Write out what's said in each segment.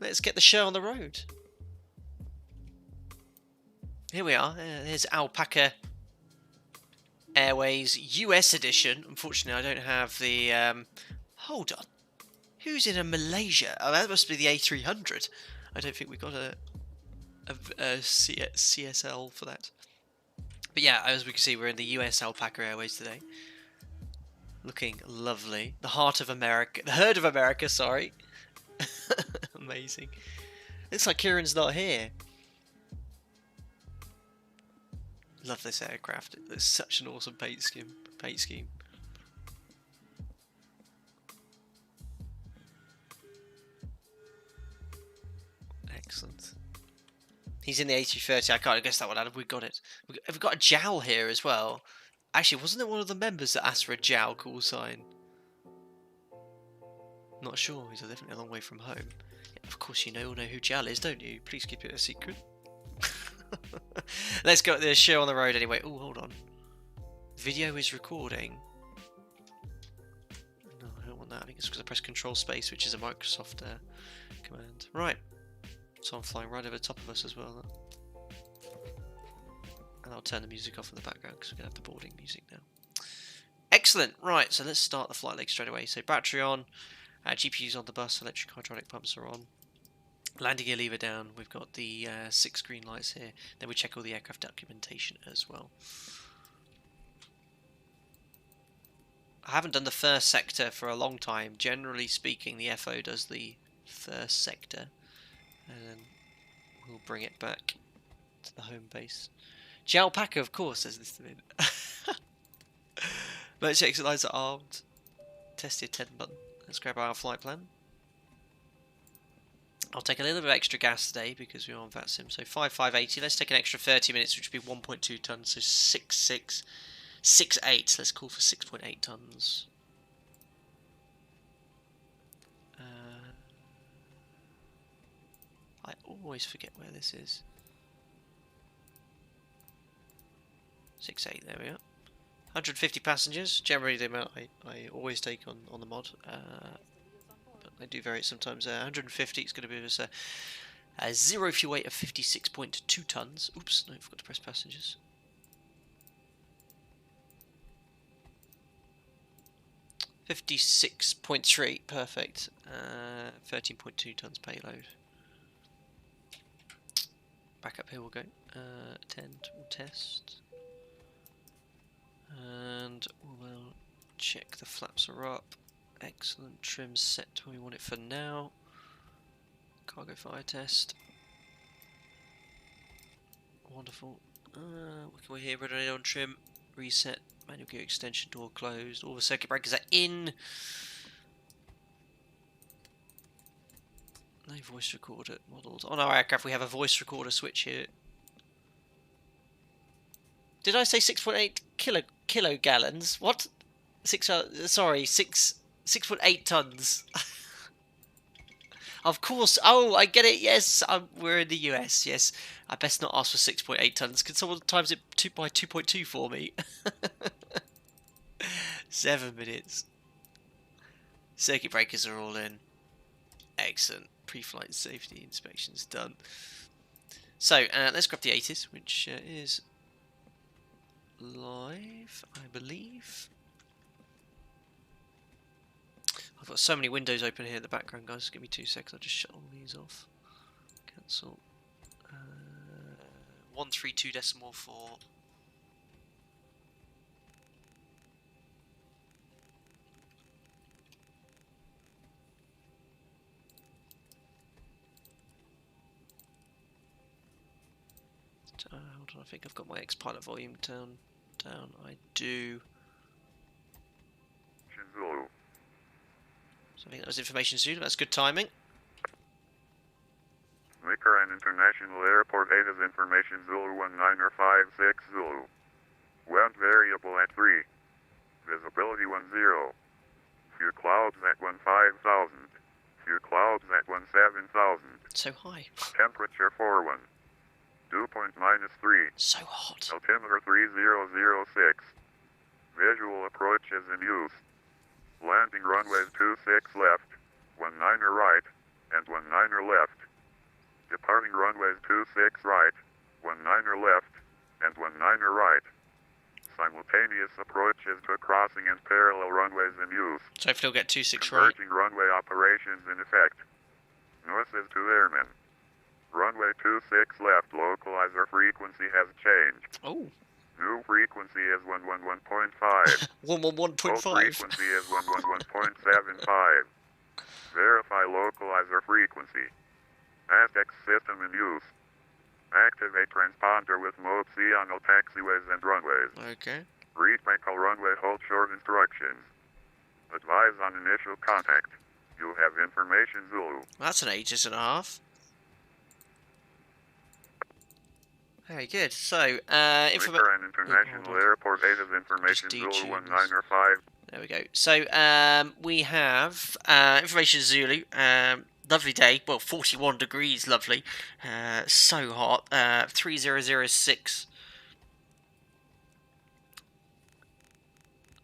Let's get the show on the road. Here we are. Here's Alpaca Airways US edition. Unfortunately, I don't have the... hold on. Who's in a Malaysia? Oh, that must be the A300. I don't think we got a CSL for that. But yeah, as we can see, we're in the US Alpaca Airways today. Looking lovely. The heart of America. The herd of America, sorry. Amazing. Looks like Kieran's not here. Love this aircraft. It's such an awesome paint scheme. Excellent. He's in the A330. I can't guess that one, Adam. We got it. We've got a JAL here as well. Actually, wasn't it one of the members that asked for a JAL call sign? Not sure. He's definitely a long way from home. Yeah, of course, you all know who JAL is, don't you? Please keep it a secret. Let's get the show on the road anyway. Oh, hold on. Video is recording. No, I don't want that. I think it's because I pressed Control Space, which is a Microsoft command. Right. So I'm flying right over the top of us as well. And I'll turn the music off in the background because we're going to have the boarding music now. Excellent. Right, so let's start the flight leg straight away. So battery on, GPU's on the bus, electric hydraulic pumps are on. Landing gear lever down. We've got the 6 green lights here. Then we check all the aircraft documentation as well. I haven't done the first sector for a long time. Generally speaking, the FO does the first sector. And then we'll bring it back to the home base. Jalpaca, of course, says this to me. Emergency exit lights are armed. Test the attend button. Let's grab our flight plan. I'll take a little bit of extra gas today because we're on VATSIM. So 5580. Let's take an extra 30 minutes, which would be 1.2 tons. So 6668. Let's call for 6.8 tons. I always forget where this is. 6.8. There we are. 150 passengers. Generally the amount I always take on the mod. But they do vary sometimes. 150 is going to be a zero fuel weight of 56.2 tons. Oops, no, I forgot to press passengers. $56.3, perfect. 13.2 tons payload. Back up here we'll go. Attend, we'll test. And we'll check the flaps are up. Excellent, trim set to where we want it for now. Cargo fire test. Wonderful. We're here, ready on trim. Reset, manual gear extension, door closed. All the circuit breakers are in. No voice recorder models. On our aircraft we have a voice recorder switch here. Did I say 6.8 kilogallons? What? 6.8 tons. Of course. Oh, I get it. Yes, we're in the US. Yes, I best not ask for 6.8 tons. Can someone times it by 2.2 for me? 7 minutes. Circuit breakers are all in. Excellent. Pre-flight safety inspections done. So let's grab the 80s, which is live, I believe. I've got so many windows open here in the background, guys. Give me 2 seconds. I'll just shut all these off. Cancel. 132.4. Hold on, I think I've got my X-Pilot volume down. I do. So I think that was information Zulu. That's good timing. McCarran International Airport 8 is information Zulu 1956 Zulu. Wind variable at 3. Visibility 10. Few clouds at 15,000. Few clouds at 17,000. So high. Temperature 41. Dew point -3. So hot. Altimeter 3006. Visual approach is in use. Landing runway 26 left. 19 right. and 19er left. Departing runways 26 right, 19er left, and 19er right. Simultaneous approaches to crossing and parallel runways in use. So if they'll get 26 right. Converging runway operations in effect. North is to airmen. Runway 26 left, localizer frequency has changed. Oh. New frequency is 111.5. 111.5. Old frequency is 111.75. Verify localizer frequency. Aztec system in use. Activate transponder with mode C on all taxiways and runways. Okay. Read Michael runway hold short instructions. Advise on initial contact. You have information Zulu. That's an ages and a half. Very good. So, McCarran International Airport Data's information Zulu 1905. There we go. So, we have information Zulu. Lovely day. Well, 41 degrees. Lovely. So hot. 3006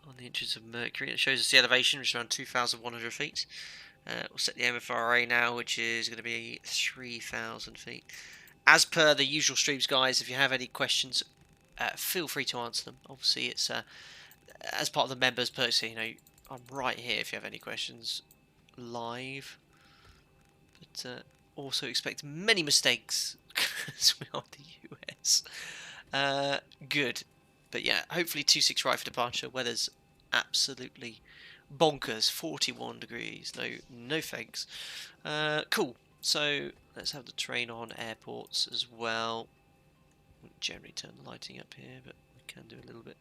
on the inches of mercury. It shows us the elevation, which is around 2,100 feet. We'll set the MFRA now, which is going to be 3,000 feet. As per the usual streams, guys, if you have any questions, feel free to answer them. Obviously, it's as part of the members' perks. You know, I'm right here if you have any questions live. But also expect many mistakes because we are the US. Good, but yeah, hopefully 26 right for departure. Weather's absolutely bonkers. 41 degrees. No thanks. Cool. So let's have the train on airports as well. We generally turn the lighting up here, but we can do a little bit.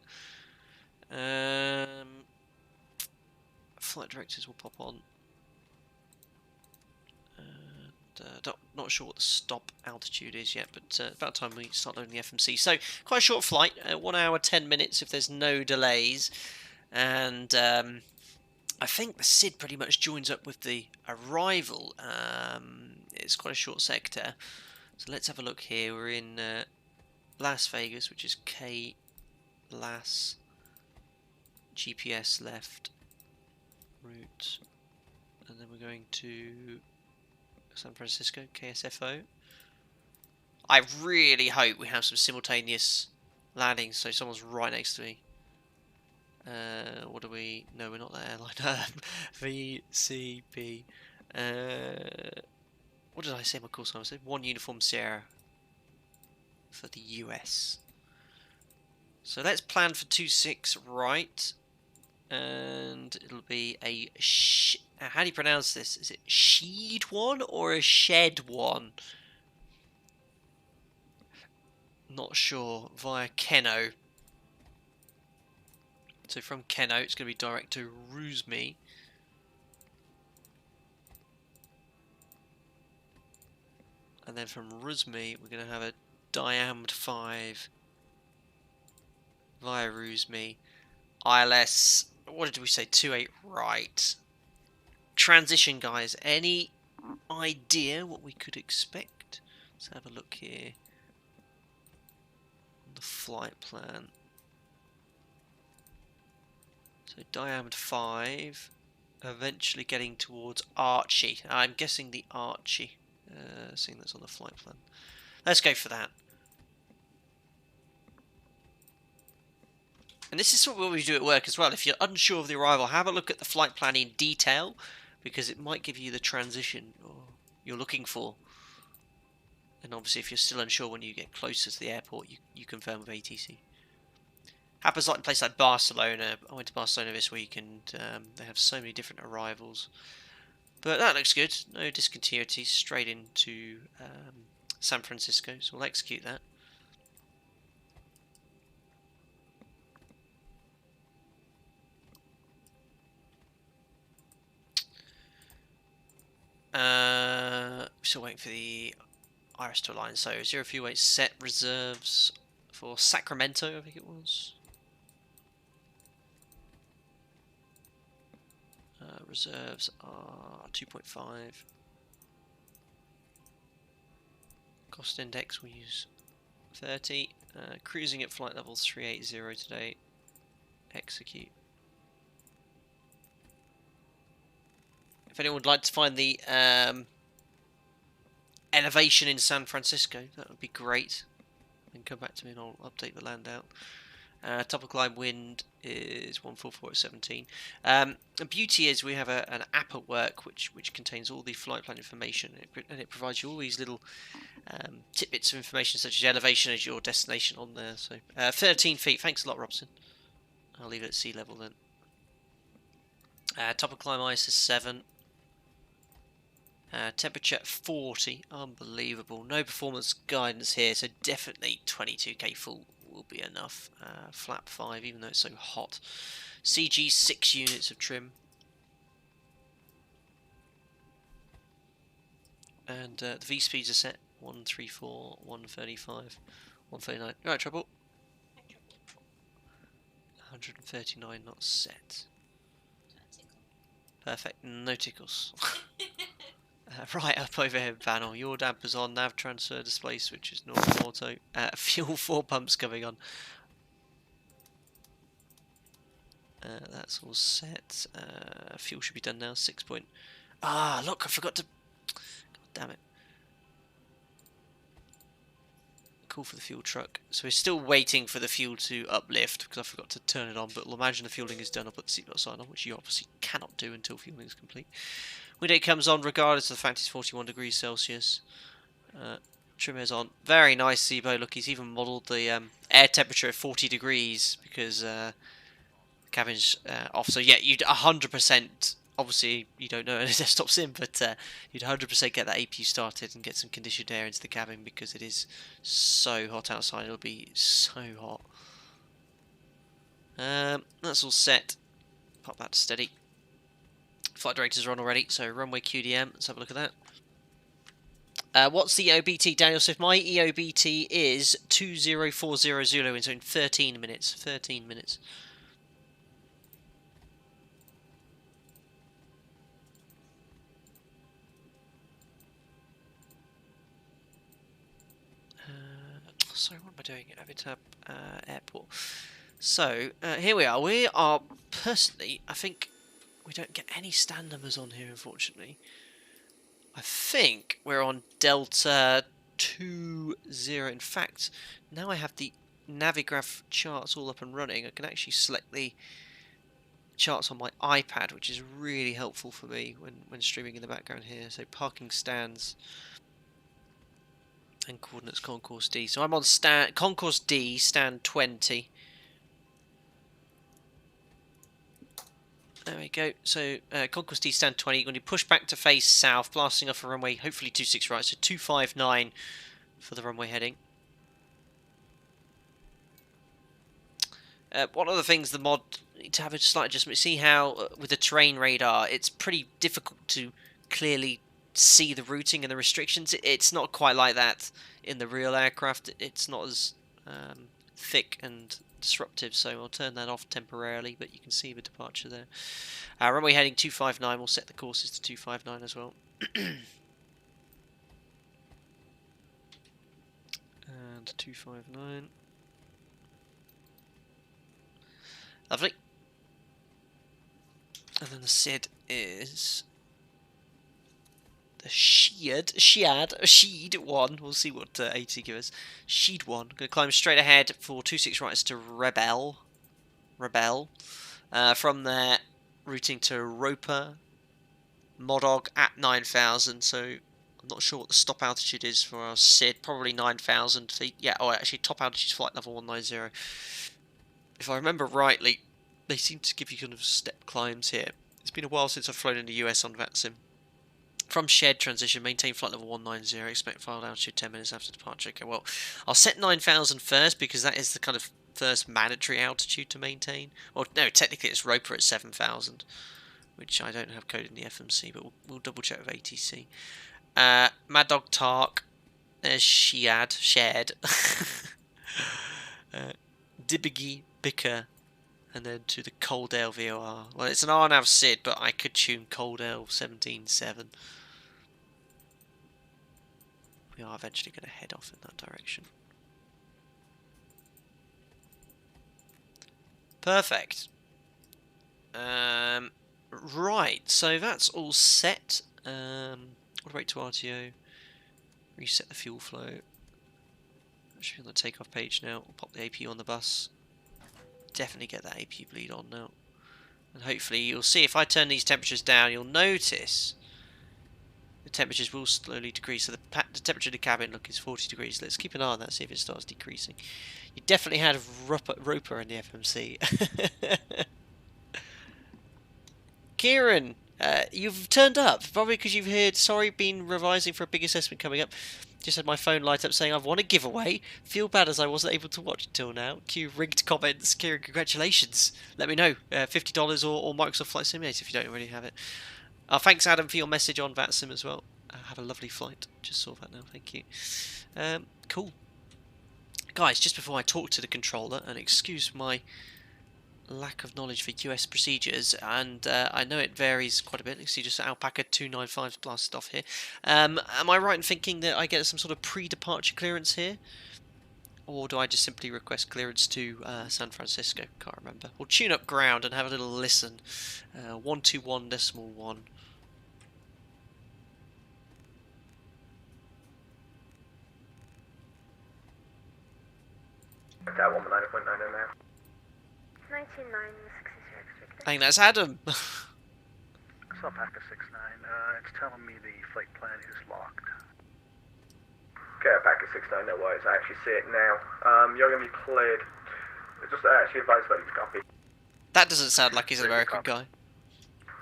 Flight directors will pop on. Not sure what the stop altitude is yet, but about time we start loading the FMC. So quite a short flight, 1 hour 10 minutes if there's no delays, and I think the SID pretty much joins up with the arrival. It's quite a short sector, so let's have a look here. We're in Las Vegas, which is KLAS, GPS left, route, and then we're going to San Francisco, KSFO. I really hope we have some simultaneous landings, so someone's right next to me. What do we... No, we're not that airline. VCB. What did I say my call sign was? 1 Uniform Sierra for the US. So let's plan for 26 right. And it'll be a... how do you pronounce this? Is it Shed 1 or a Shed 1? Not sure. Via Keno. So from Keno, it's going to be direct to Ruzmi. And then from Ruzmi, we're going to have a Diamd 5 via Ruzmi. ILS, what did we say? 28 right. Transition, guys. Any idea what we could expect? Let's have a look here. On the flight plan. So Diamd 5, eventually getting towards Archie. I'm guessing the Archie, seeing that's on the flight plan. Let's go for that. And this is what we do at work as well. If you're unsure of the arrival, have a look at the flight plan in detail, because it might give you the transition you're looking for. And obviously if you're still unsure when you get closer to the airport, you confirm with ATC. Happens like in a place like Barcelona. I went to Barcelona this week and they have so many different arrivals. But that looks good. No discontinuity. Straight into San Francisco. So we'll execute that. Still waiting for the Iris to align. So 038 set reserves for Sacramento, I think it was. Reserves are 2.5. Cost index we use 30. Cruising at flight level 380 today. Execute. If anyone would like to find the elevation in San Francisco. That would be great. And come back to me and I'll update the land out. Top of climb wind is 144 at 17. The beauty is we have an app at work which contains all the flight plan information, and it provides you all these little tidbits of information such as elevation as your destination on there. So 13 feet. Thanks a lot, Robson. I'll leave it at sea level then. Top of climb ice is 7. Temperature 40. Unbelievable. No performance guidance here, so definitely 22k full will be enough. Flap 5, even though it's so hot. CG 6 units of trim. And the V speeds are set 134, 135, 139. Right, trouble. 139 not set. Perfect. No tickles. Right up over here, panel. Your dampers on. Nav transfer display switch is normal auto. Fuel 4 pumps coming on. That's all set. Fuel should be done now. 6 point. Ah, look, I forgot to. God damn it. Call for the fuel truck. So we're still waiting for the fuel to uplift because I forgot to turn it on. But we'll imagine the fueling is done. I'll put the seatbelt sign on, which you obviously cannot do until fueling is complete. Window comes on regardless of the fact it's 41 degrees Celsius. Trim is on. Very nice ZIBO. Look, he's even modelled the air temperature at 40 degrees because the cabin's off. So yeah, you'd 100%. Obviously, you don't know a desktop sim, but you'd 100% get that APU started and get some conditioned air into the cabin because it is so hot outside. It'll be so hot. That's all set. Pop that to steady. Flight directors are on already, so runway QDM. Let's have a look at that. What's the EOBT, Daniel Swift? My EOBT is 2040 Zulu, so in 13 minutes. 13 minutes. Sorry, what am I doing? Avitab Airport. So, here we are. We are, personally, I think we don't get any stand numbers on here, unfortunately. I think we're on Delta 20. In fact, now I have the Navigraph charts all up and running. I can actually select the charts on my iPad, which is really helpful for me when streaming in the background here. So parking stands and coordinates concourse D. So I'm on concourse D, stand 20. There we go. So concourse D, stand 20. You're going to push back to face south, blasting off a runway, hopefully 26 right. So 259 for the runway heading. One of the things the mod need to have a slight adjustment. See how with the terrain radar, it's pretty difficult to clearly see the routing and the restrictions. It's not quite like that in the real aircraft. It's not as thick and disruptive, so I'll turn that off temporarily, but you can see the departure there. Runway heading 259, we'll set the courses to 259 as well. And 259. Lovely. And then the SID is the Sheed 1. We'll see what AT give us. Sheed 1. Going to climb straight ahead for 26 rights to Rebel. From there, routing to Roper. Modog at 9,000. So I'm not sure what the stop altitude is for our SID. Probably 9,000 feet. Yeah, oh, actually, top altitude is flight level 190. If I remember rightly, they seem to give you kind of step climbs here. It's been a while since I've flown in the US on VATSIM. From shared transition, maintain flight level 190, expect final altitude 10 minutes after departure. Okay, well, I'll set 9,000 first because that is the kind of first mandatory altitude to maintain. Well, no, technically it's Roper at 7,000, which I don't have coded in the FMC, but we'll double check with ATC. Mad Dog Tark, there's shared. Dibiggy Bicker, and then to the Coaldale VOR. Well, it's an RNAV SID, but I could tune Coaldale 17.7. We are eventually going to head off in that direction. Perfect. Right, so that's all set. What about to RTO? Reset the fuel flow. That should be on the takeoff page now. We'll pop the APU on the bus. Definitely get that APU bleed on now. And hopefully you'll see if I turn these temperatures down, you'll notice the temperatures will slowly decrease. So the temperature of the cabin, look, is 40 degrees. Let's keep an eye on that, see if it starts decreasing. You definitely had a roper in the FMC. Kieran, you've turned up, probably because you've heard, sorry, been revising for a big assessment coming up. Just had my phone light up saying I've won a giveaway. Feel bad as I wasn't able to watch until now. Cue rigged comments. Kieran, congratulations. Let me know. $50 or Microsoft Flight Simulator if you don't already have it. Thanks, Adam, for your message on VATSIM as well. Have a lovely flight. Just saw that now. Thank you. Cool. Guys, just before I talk to the controller, and excuse my lack of knowledge for US procedures, and I know it varies quite a bit. You see just Alpaca 295's blasted off here. Am I right in thinking that I get some sort of pre-departure clearance here? Or do I just simply request clearance to San Francisco? Can't remember. We'll tune up ground and have a little listen. 121.1. Okay, 1.9.9 now. 19.9, 60 restricted. I think that's Adam. It's Alpaca 6.9. It's telling me the flight plan is locked. Okay, Alpaca 6.9, no worries. I actually see it now. You're going to be cleared. Just actually advise ready to copy. That doesn't sound like he's an American guy.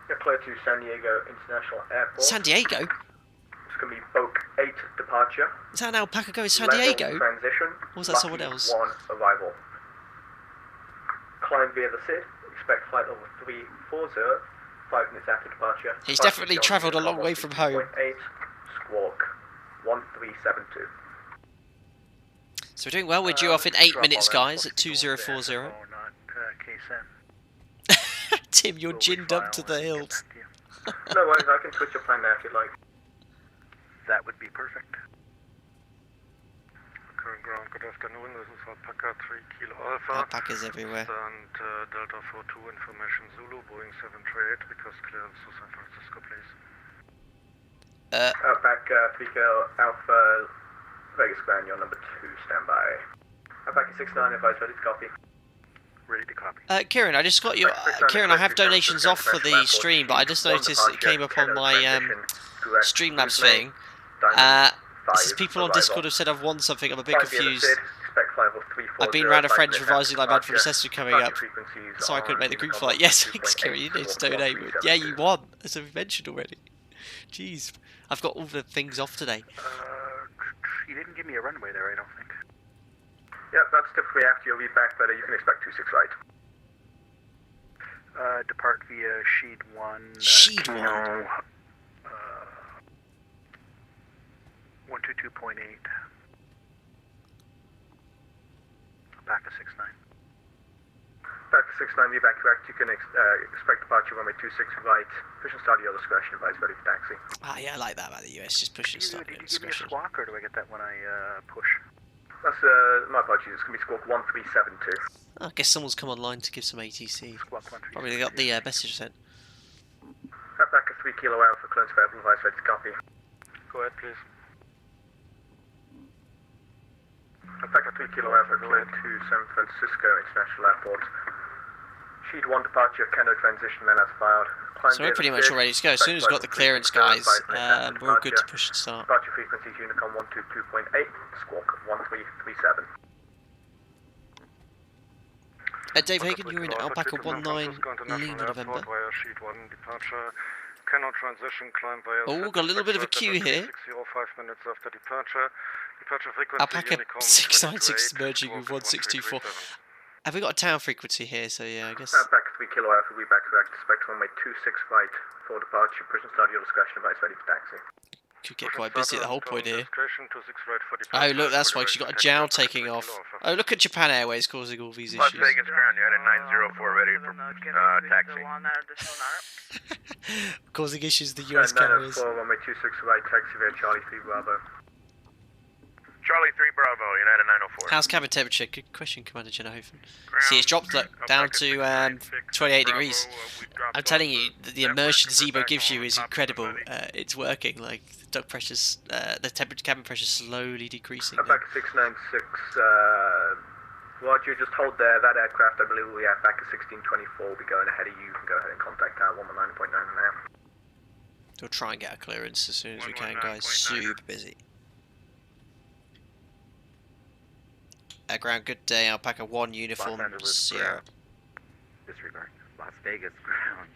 You're cleared to San Diego International Airport. San Diego? It's going to be Book 8 departure. Is that an Alpaca going to San Diego? Level transition. Or was that someone else? 1 arrival. Climb via the SID. Expect flight level 340. 5 minutes after departure. He's definitely travelled a long way from home. 8, squawk 1372. So we're doing well. We're due off in 8 minutes, guys, at 2040. Not KSFO. Tim, you're ginned up to the hills. No worries, I can switch your plan now if you'd like. That would be perfect. Current ground, good afternoon. This is Alpaca 3 Kilo Alpha. Alpacas everywhere. And Delta 42 information Zulu, Boeing 738, because clearance to San Francisco, please. Alpaca 3 Kilo Alpha, Vegas Ground, your number 2, standby. Alpaca 6.9, advise ready to copy. Ready to copy. Kieran, I just got your... Kieran, I have donations off for the stream, but I just noticed it came up on my Streamlabs thing. This is people on Discord have said I've won something. I'm a bit confused. I've been around a friend's revising like mad for the session coming up, so I couldn't make the group flight. Yes, thanks, Kieran. You need to donate. Yeah, you won, as we mentioned already. Jeez, I've got all the things off today. You didn't give me a runway there, I don't think. Yep, that's typically after your read back, but you can expect 26 right. Depart via Sheed 1. Sheed 1. 122.8. Alpaca 6.9. Alpaca 6.9, read back correct. You can expect departure runway 26 right. Push and start at your discretion, advise ready for taxi. Ah, yeah, I like that about the US. Just push and start at your Did you give me a discretion. squawk, or do I get that when I push? That's, my apologies, it's going to be squawk 1372. I guess someone's come online to give some ATC. Squawk 132. Probably got the message sent. Alpaca 3 Kilo Alpha, clearance available, advise ready to copy. Go ahead, please. Alpaca 3 Kilo Alpha, cleared to San Francisco International Airport. Sheet 1 departure, Keno transition, then as filed. So we're pretty much all ready to go. As soon as we've got the clearance, guys, we're all good to push and start. Departure frequencies Unicom 122.8, squawk 1337. Dave Hagen, you're in Alpaca 19 Lima, November. Via Sheet 1 departure. Cannot transition, climb via... Oh, got a little bit of a queue here. 605 minutes after departure. Departure frequency Alpaca Unicom 696 28, merging with 1624. 1337. Have we got a town frequency here? So yeah, I guess... Alpaca 3 Kilo Alpha, read back correct. Expect runway 26 right for departure. Push and start at your discretion, advise ready for taxi. Could get quite busy at the whole point here. Discretion, 26 right for Oh, departure. look, that's why she got a jowl taking off. Oh, look at Japan Airways causing all these Las issues. Vegas ground, you had a 904 ready for taxi. Causing issues with the US carriers. 904, runway 26 right, taxi via Charlie 3 Bravo. Charlie 3 Bravo, United 904. How's cabin temperature? Good question, Commander Jennerhofen. See, it's dropped down to 28 degrees. I'm telling you, the immersion ZIBO gives you is incredible. It's working. Like the duct pressure's, the cabin pressure's slowly decreasing. Back 696. Roger, just hold there. That aircraft, I believe we have back at 1624. We'll be going ahead of you. You can go ahead and contact Tower 119.9 now. We'll try and get a clearance as soon as we can, guys. Super busy. Ground, good day. Alpaca 1 uniform Sierra. Disregard. Las Vegas ground.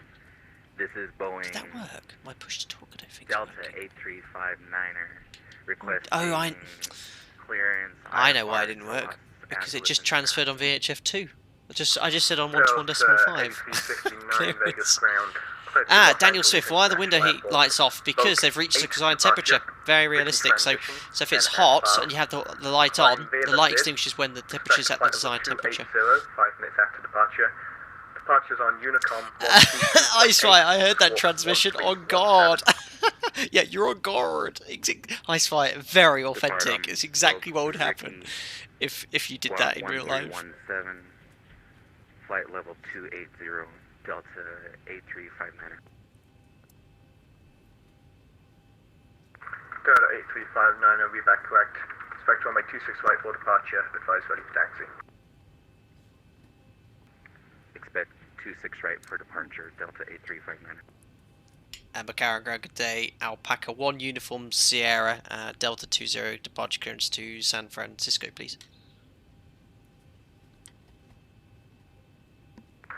This is Boeing. Did that work? My push to talk, I don't think Delta it's working. 8359er. Request. Oh, clearance. I know why it didn't work. Because it just transferred on VHF 2. I just said on 121.5. Clearance. Ah, Daniel Swift, why are the window heat lights off? Because they've reached the desired temperature. Very realistic. So if it's hot and you have the light on, the light extinguishes when the temperature's at the desired temperature. 5 minutes after departure. Departure's on Unicom. Ice Fight, I heard that transmission. On guard. Yeah, you're on guard. Ice Fight, very authentic. It's exactly what would happen if you did that in real life. 17, flight level 280. Delta 8359er. Delta 8359, will be back correct. Expect runway 26 right for departure. Advise ready for taxi. Expect 26 right for departure. Delta 8359er. And McCarran, ground, good day. Alpaca 1 uniform Sierra. Delta 20 departure clearance to San Francisco, please.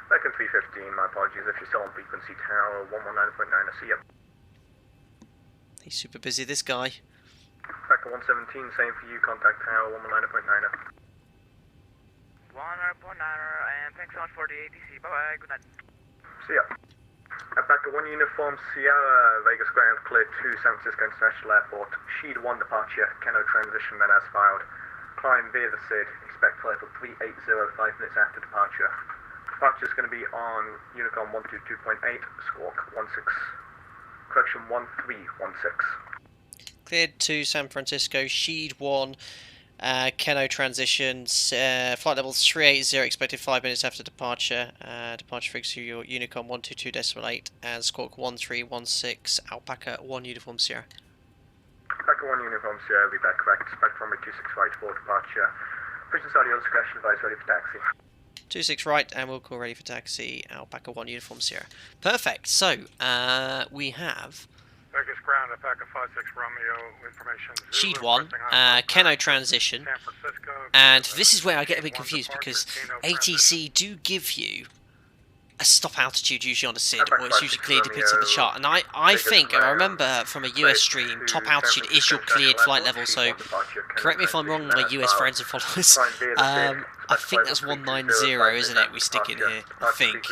Second 315, my apologies if you're still on frequency tower 119.9, I see you. He's super busy, this guy. Back at 117, same for you, contact tower 119.9. 119.9, and thanks so much for the ATC, bye bye, good night. See ya. Back at 1 uniform Sierra, Vegas ground clear to San Francisco International Airport. Sheet 1 departure, Keno transition, then as filed. Climb via the SID, expect flight for 380, 5 minutes after departure. Departure is going to be on Unicom 122.8, squawk 1316. Cleared to San Francisco, Sheed 1, Keno transition, flight level 380, expected 5 minutes after departure. Departure frequency your Unicom 122.8 and squawk 1316, Alpaca 1 uniform Sierra. Alpaca 1 uniform Sierra, will be back correct. Expect runway 26 right for departure. Business audio discretion, advise ready for taxi. 26 right, and we'll call ready for taxi, Alpaca 1 uniform Sierra. Perfect, so we have Vegas ground, Alpaca 56 Romeo, information. Sheed 1, Keno transition, and this is where I get a bit confused because ATC do give you a stop altitude usually on a SID, or it's usually clear depicted on the chart, and I think, and I remember from a US stream, top altitude is your cleared flight level, so correct me if I'm wrong, my US friends and followers. I think that's 190, isn't it? We stick in here. I think.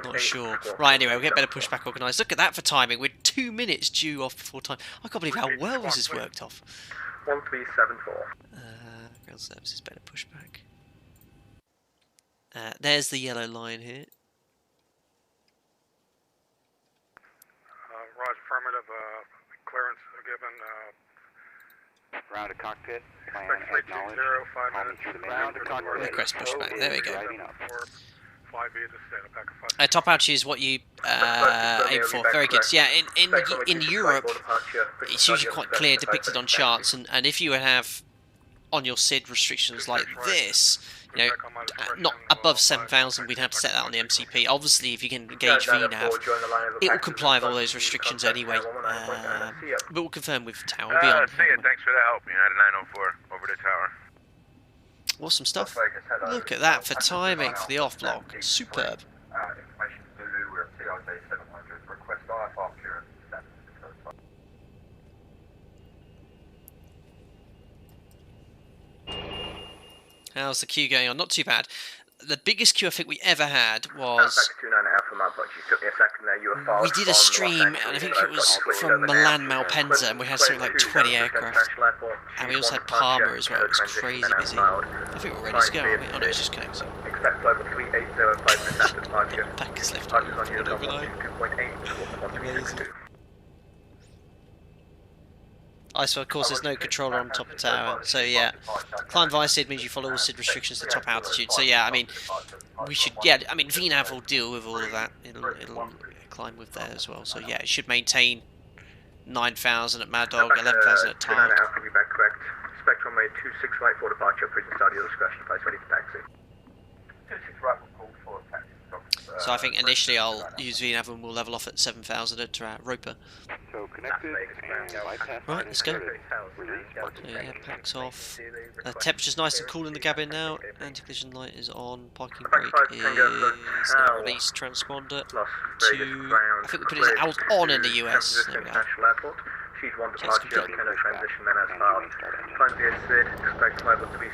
Not sure. Right, anyway, we'll get better pushback organised. Look at that for timing. We're 2 minutes due off before time. I can't believe how well this has worked off. 1374. Ground services, better pushback. There's the yellow line here. Roger, affirmative, clearance given. Ground to cockpit. Plan Expect 320, 5 minutes. Ground to cockpit. Request pushback. There we go. Fly via the SID, Alpaca 56. Top altitude is what you aim for. Very good. So yeah, in Europe, it's usually quite clear depicted on charts, and if you would have on your SID restrictions like this, you know, not above 7,000, we'd have to set that on the MCP. Obviously, if you can engage VNAV, it will comply with all those restrictions anyway. But we'll confirm with Tower. We'll be on. See you, thanks for the help, United 904, over to Tower. Awesome stuff. Look at that for timing for the off block. Superb. Information Zulu, we're CRJ 700. Request IFR clearance. How's the queue going on? Not too bad. The biggest queue I think we ever had was... We did a stream, and I think it was from Milan Malpensa, and we had something like 20 aircraft. And we also had Palmer as well. It was crazy busy. I think we're ready to go, aren't we? Oh no, it's just connecting. Back is left overnight. Amazing. So of course there's no controller on top of tower, so yeah. Climb via SID means you follow all SID restrictions to top altitude, so yeah, I mean, we should, yeah, I mean, VNAV will deal with all of that, it'll climb with there as well, so yeah, it should maintain 9,000 at Mad Dog, 11,000 at Tark. Expect runway 26 right for departure, prison start your discretion, place ready for taxi. 26 right will call for taxi. So I think initially I'll use VNAV and we'll level off at 7,000 at Roper. So connected and Right, let's go. So yeah, packs off. Temperature's nice and cool in the cabin now. Anti-collision light is on. Parking brake is now released. Transponder to... I think we put it out on in the US. There we go.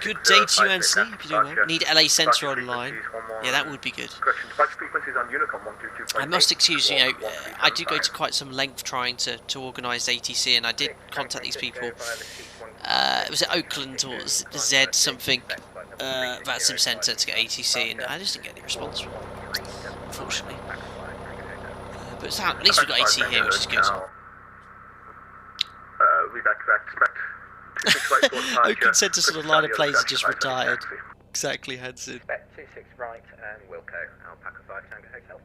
Good day to you, Anthony. If you're doing well. Need LA Centre online. Yeah, that would be good. I must excuse, you know, I do go to quite some length trying to organise ATC, and I did contact these people. Was it Oakland or Z something? VATSIM Centre to get ATC, and I just didn't get any response from them, unfortunately. But it's out, at least we've got ATC here, which is good. Oakland Centre sort of line of plays are just retired. Exactly, Hanson. 26 right and Wilco, Alpaca 5 Tango Hotel.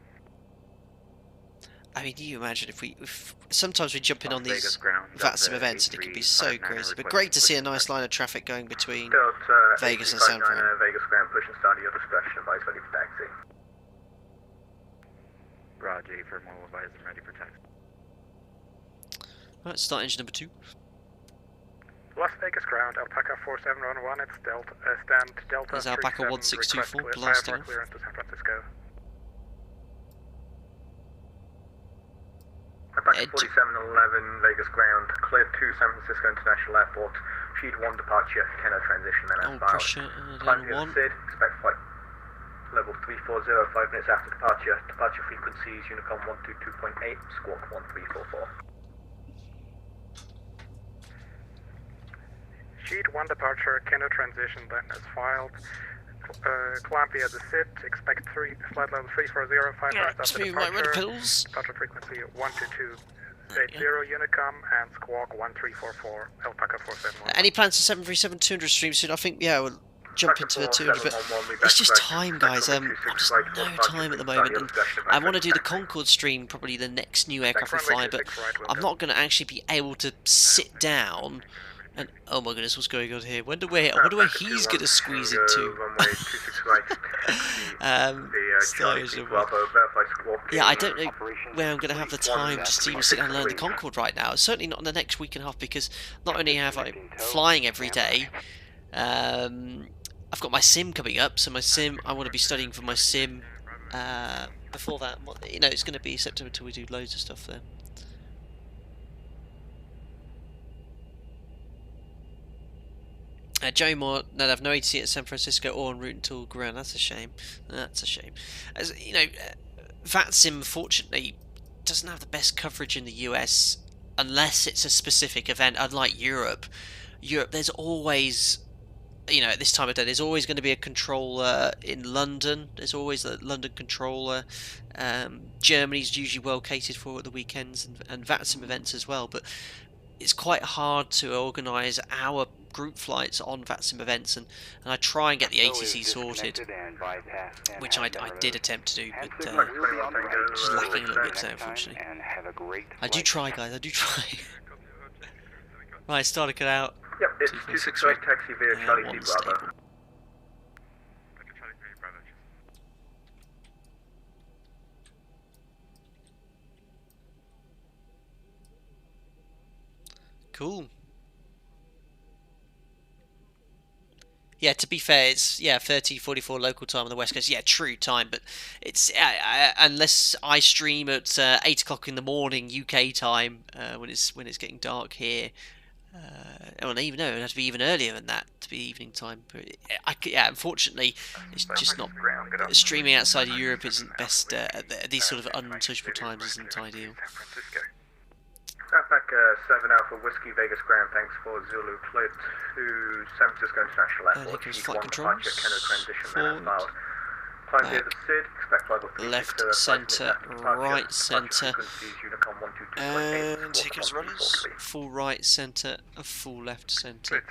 I mean, you imagine if sometimes we jump in on these VATSIM events and it can be so crazy. But great to see a nice line of traffic going between Vegas and San Fran. Vegas Grand, push and start your discretion, advice ready for taxi. Roger, for more advice and ready for taxi. Right, start engine number 2. Las Vegas ground, Alpaca 4711, it's Delta, stand Delta. There's Alpaca 1624 blasting off. Clearance to San Francisco. Alpaca 4711, Vegas ground, cleared to San Francisco International Airport, sheet 1 departure, Keno transition, then Oh, S-bound. pressure, down 1. SID, expect flight level 340, 5 minutes after departure, departure frequencies, Unicom 122.8, squawk 1344. Sheet 1 departure, Keno transition, then as filed. Climb via the SID, expect flight level 340, 5 minutes after Smooth my red departure. pedals. Departure frequency 12280, Unicom, and squawk 1344, Alpaca 471. Any plans for 737-200 stream soon? I think, yeah, we'll jump into the 200, but it's just time, guys. I'm just no time at the moment, and I want to do the Concorde stream, probably the next new aircraft we fly, but I'm not going to actually be able to sit down and, oh my goodness, what's going on here? I wonder where he's going to squeeze into. Yeah, I don't know where I'm going to have the time just to even sit down and learn the Concorde right now. Certainly not in the next week and a half, because not only have I flying every day, I've got my sim coming up, so my sim, I want to be studying for my sim before that. You know, it's going to be September until we do loads of stuff there. Joey Moore, no, they have no ATC at San Francisco or en route until ground. That's a shame. That's a shame. As you know, VATSIM fortunately doesn't have the best coverage in the US unless it's a specific event. Unlike Europe, there's always, you know, at this time of day, there's always going to be a controller in London. There's always a London controller. Germany's usually well catered for at the weekends, and VATSIM events as well. But it's quite hard to organise our group flights on VATSIM events, and I try and get the ATC sorted, which I did attempt to do, but just lacking a little bit there, unfortunately. I do try, guys, I do try. Right, starter cut out. Yep, it's 26 right, taxi via Charlie T Bravo. Cool. Yeah, to be fair, it's 30:44 local time on the West Coast. Yeah, true time, but it's unless I stream at 8 o'clock in the morning UK time when it's getting dark here. Well, even no, it has to be even earlier than that to be evening time. But unfortunately, it's just not. Streaming outside of Europe isn't best. At these sort of unsociable times isn't ideal. Back 7 Alpha Whiskey Vegas Grand, thanks for Zulu, cleared to San Francisco International Airport. Flight controls, forward, Climb via the SID, expect flight level left, centre, right, centre. 122.8. And here comes runners. Full right centre, a full left centre.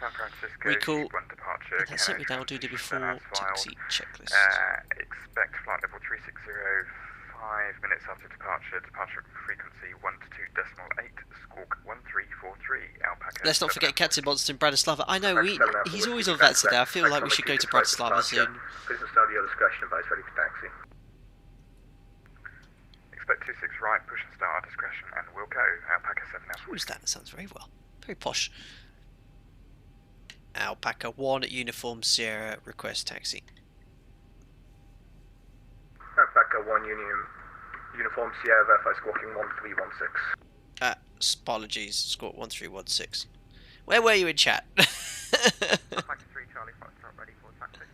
Recall. And that's it, we now do the before taxi checklist. Expect flight level 3605 minutes after departure. Departure frequency 122.8. Squawk 1343. Alpaca. Let's not forget Captain Monster in Bratislava. I know, he's always on that today. I feel like we should go to Bratislava soon. Business audio discretion advice ready for taxi. Expect 26 right, push and start our discretion, and we'll go. Alpaca 7 Alpha. Who's that? That sounds very well. Very posh. Alpaca 1 at Uniform Sierra, request taxi. Alpaca 1 Uniform Sierra, verify squawking 1316. Apologies, squawk 1316. Where were you in chat? Alpaca 3 Charlie Foxtrot ready for taxi.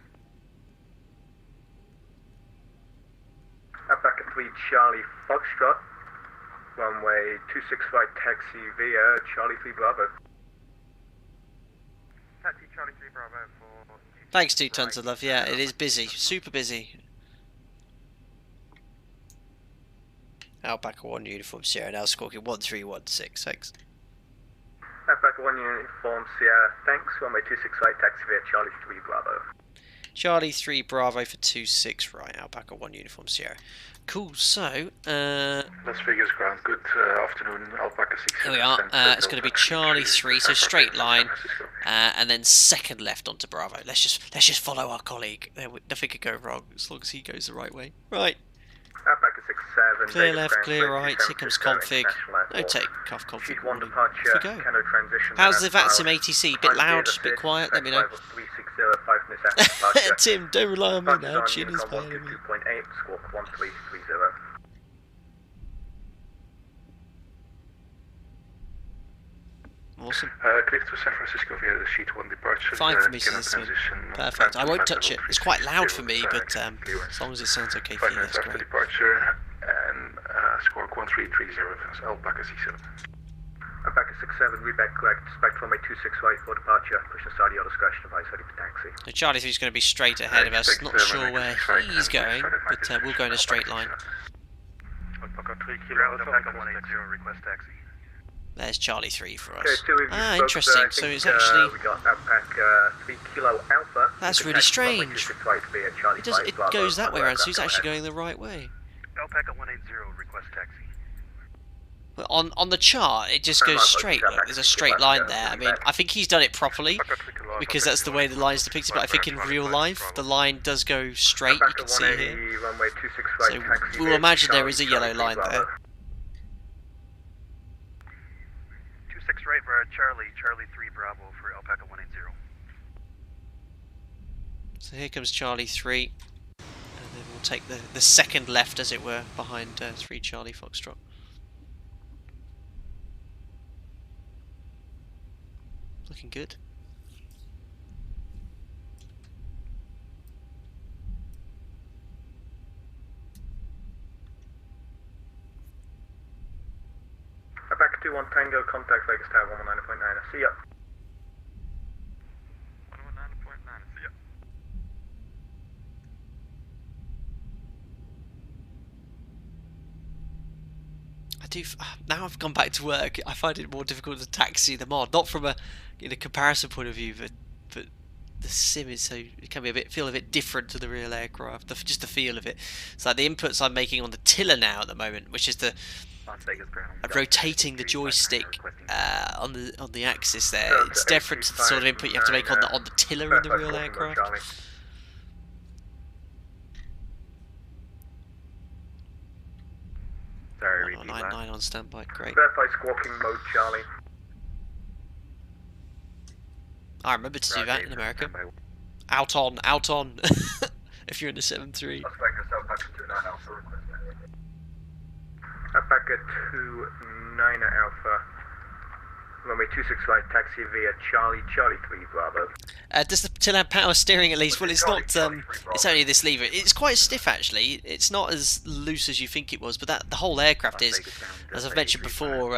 Alpaca 3 Charlie Foxtrot, runway 26 right taxi via Charlie 3 Bravo. Taxi Charlie 3 Bravo for... Thanks, 2 tons of love. Yeah, it is busy. Super busy. Alpaca 1 Uniform Sierra, now squawking 1316. Thanks. Alpaca 1 Uniform Sierra, thanks. Runway 26 right taxi via Charlie 3 Bravo. Charlie 3 Bravo for 26 right, Alpaca 1 Uniform Sierra. Cool, so, Las Vegas ground, good afternoon, Alpaca 6. here we are. It's going to be Charlie 3, so straight line, and then second left onto Bravo. Let's just follow our colleague. Nothing could go wrong as long as he goes the right way. Right. Alpaca 67. Clear left, clear right. Here comes config. No takeoff config. One Warning. departure. Off we go. Cano transition. How's the VATSIM ATC? Bit loud, bit quiet? Let me know. 360, 5 minutes after departure. Tim, don't rely on me now. Chin is my enemy. 2.8, squawk 1330. Awesome. Clear to San Francisco via the sheet 1 departure. Fine for me, so this perfect. I won't touch it. It's quite loud for me, but as long as it sounds okay for you, that's after great. departure, and squawk 1330, Alpaca 67. Alpaca 67, read back correct. Expect runway 26 right for departure. Push and start your discretion advice ready for taxi. So Charlie 3 is going to be straight ahead of us. Not sure where he's going, but we'll go in a straight line. Alpaca 3 Kilo, Alpaca 180, request taxi. There's Charlie 3 for us. Okay, Interesting. So it's actually... we got Alpaca 3 Kilo Alpha. That's really strange. It goes that way around, so he's actually going the right way. Alpaca 180, request taxi. But on the chart, it just goes straight. Look, there's a straight line there. I mean, I think he's done it properly, because that's the way the line's depicted, but I think in real life, the line does go straight, you can see here. So we'll imagine there is a yellow line there. 26 right for Charlie 3 Bravo for Alpaca 180. So here comes Charlie 3, and then we'll take the second left, as it were, behind 3 Charlie Foxtrot. Looking good. Alpaca 21 Tango, contact Vegas Tower 119.9. See ya. 119.9, see ya. Now I've gone back to work, I find it more difficult to taxi them on. Not from a comparison point of view, but the sim is so, it can be feel a bit different to the real aircraft. Just the feel of it. It's like the inputs I'm making on the tiller now at the moment, which is the rotating the joystick on the axis there. It's different to the sort of input you have to make on the tiller in the real aircraft. 9 on standby, great. Verify squawking mode, Charlie. I remember to do that in America. Out on. If you're in the 7-3. Alpaca 29 Alpha. Runway 26 right, taxi via Charlie 3 Bravo. Does the till have power steering at least? Well, it's not. It's only this lever. It's quite stiff actually. It's not as loose as you think it was, but the whole aircraft is, as I've mentioned before.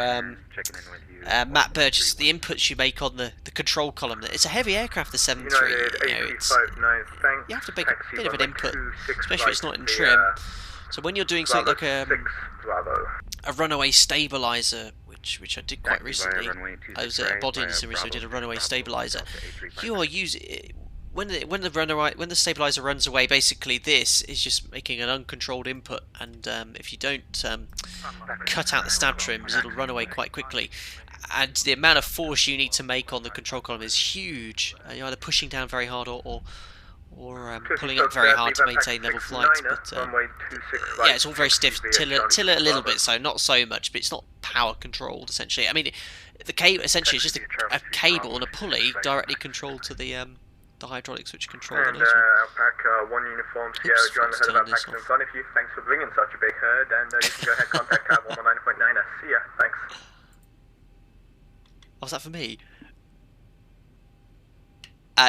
Matt Burgess, the inputs you make on the control column. It's a heavy aircraft, the 7-3. You have to make a bit of an input, especially if it's not in trim. So when you're doing something like Bravo. a runaway stabilizer, which I did quite Taxi recently, via runway 26 I was right, bodying via this so I did a Bravo runaway 6 stabilizer. Delta 835. You are using when the stabilizer runs away. Basically, this is just making an uncontrolled input, and if you don't cut out the stab trims, it'll run away quite quickly. And the amount of force you need to make on the control column is huge. You're either pushing down very hard or pulling up very hard to maintain level flights. But yeah, it's all very stiff. Tilt it a little bit, so not so much, but it's not power controlled essentially. I mean, the cable essentially is just a cable and a pulley directly controlled to the hydraulics which control the And nozzle. Alpaca 1 uniform Sierra Oops, John, let's heard turn about this Paxton in off. front of you. Thanks for bringing such a big herd, and you can go ahead and contact Tab 119.9. See ya. Thanks. Was that for me?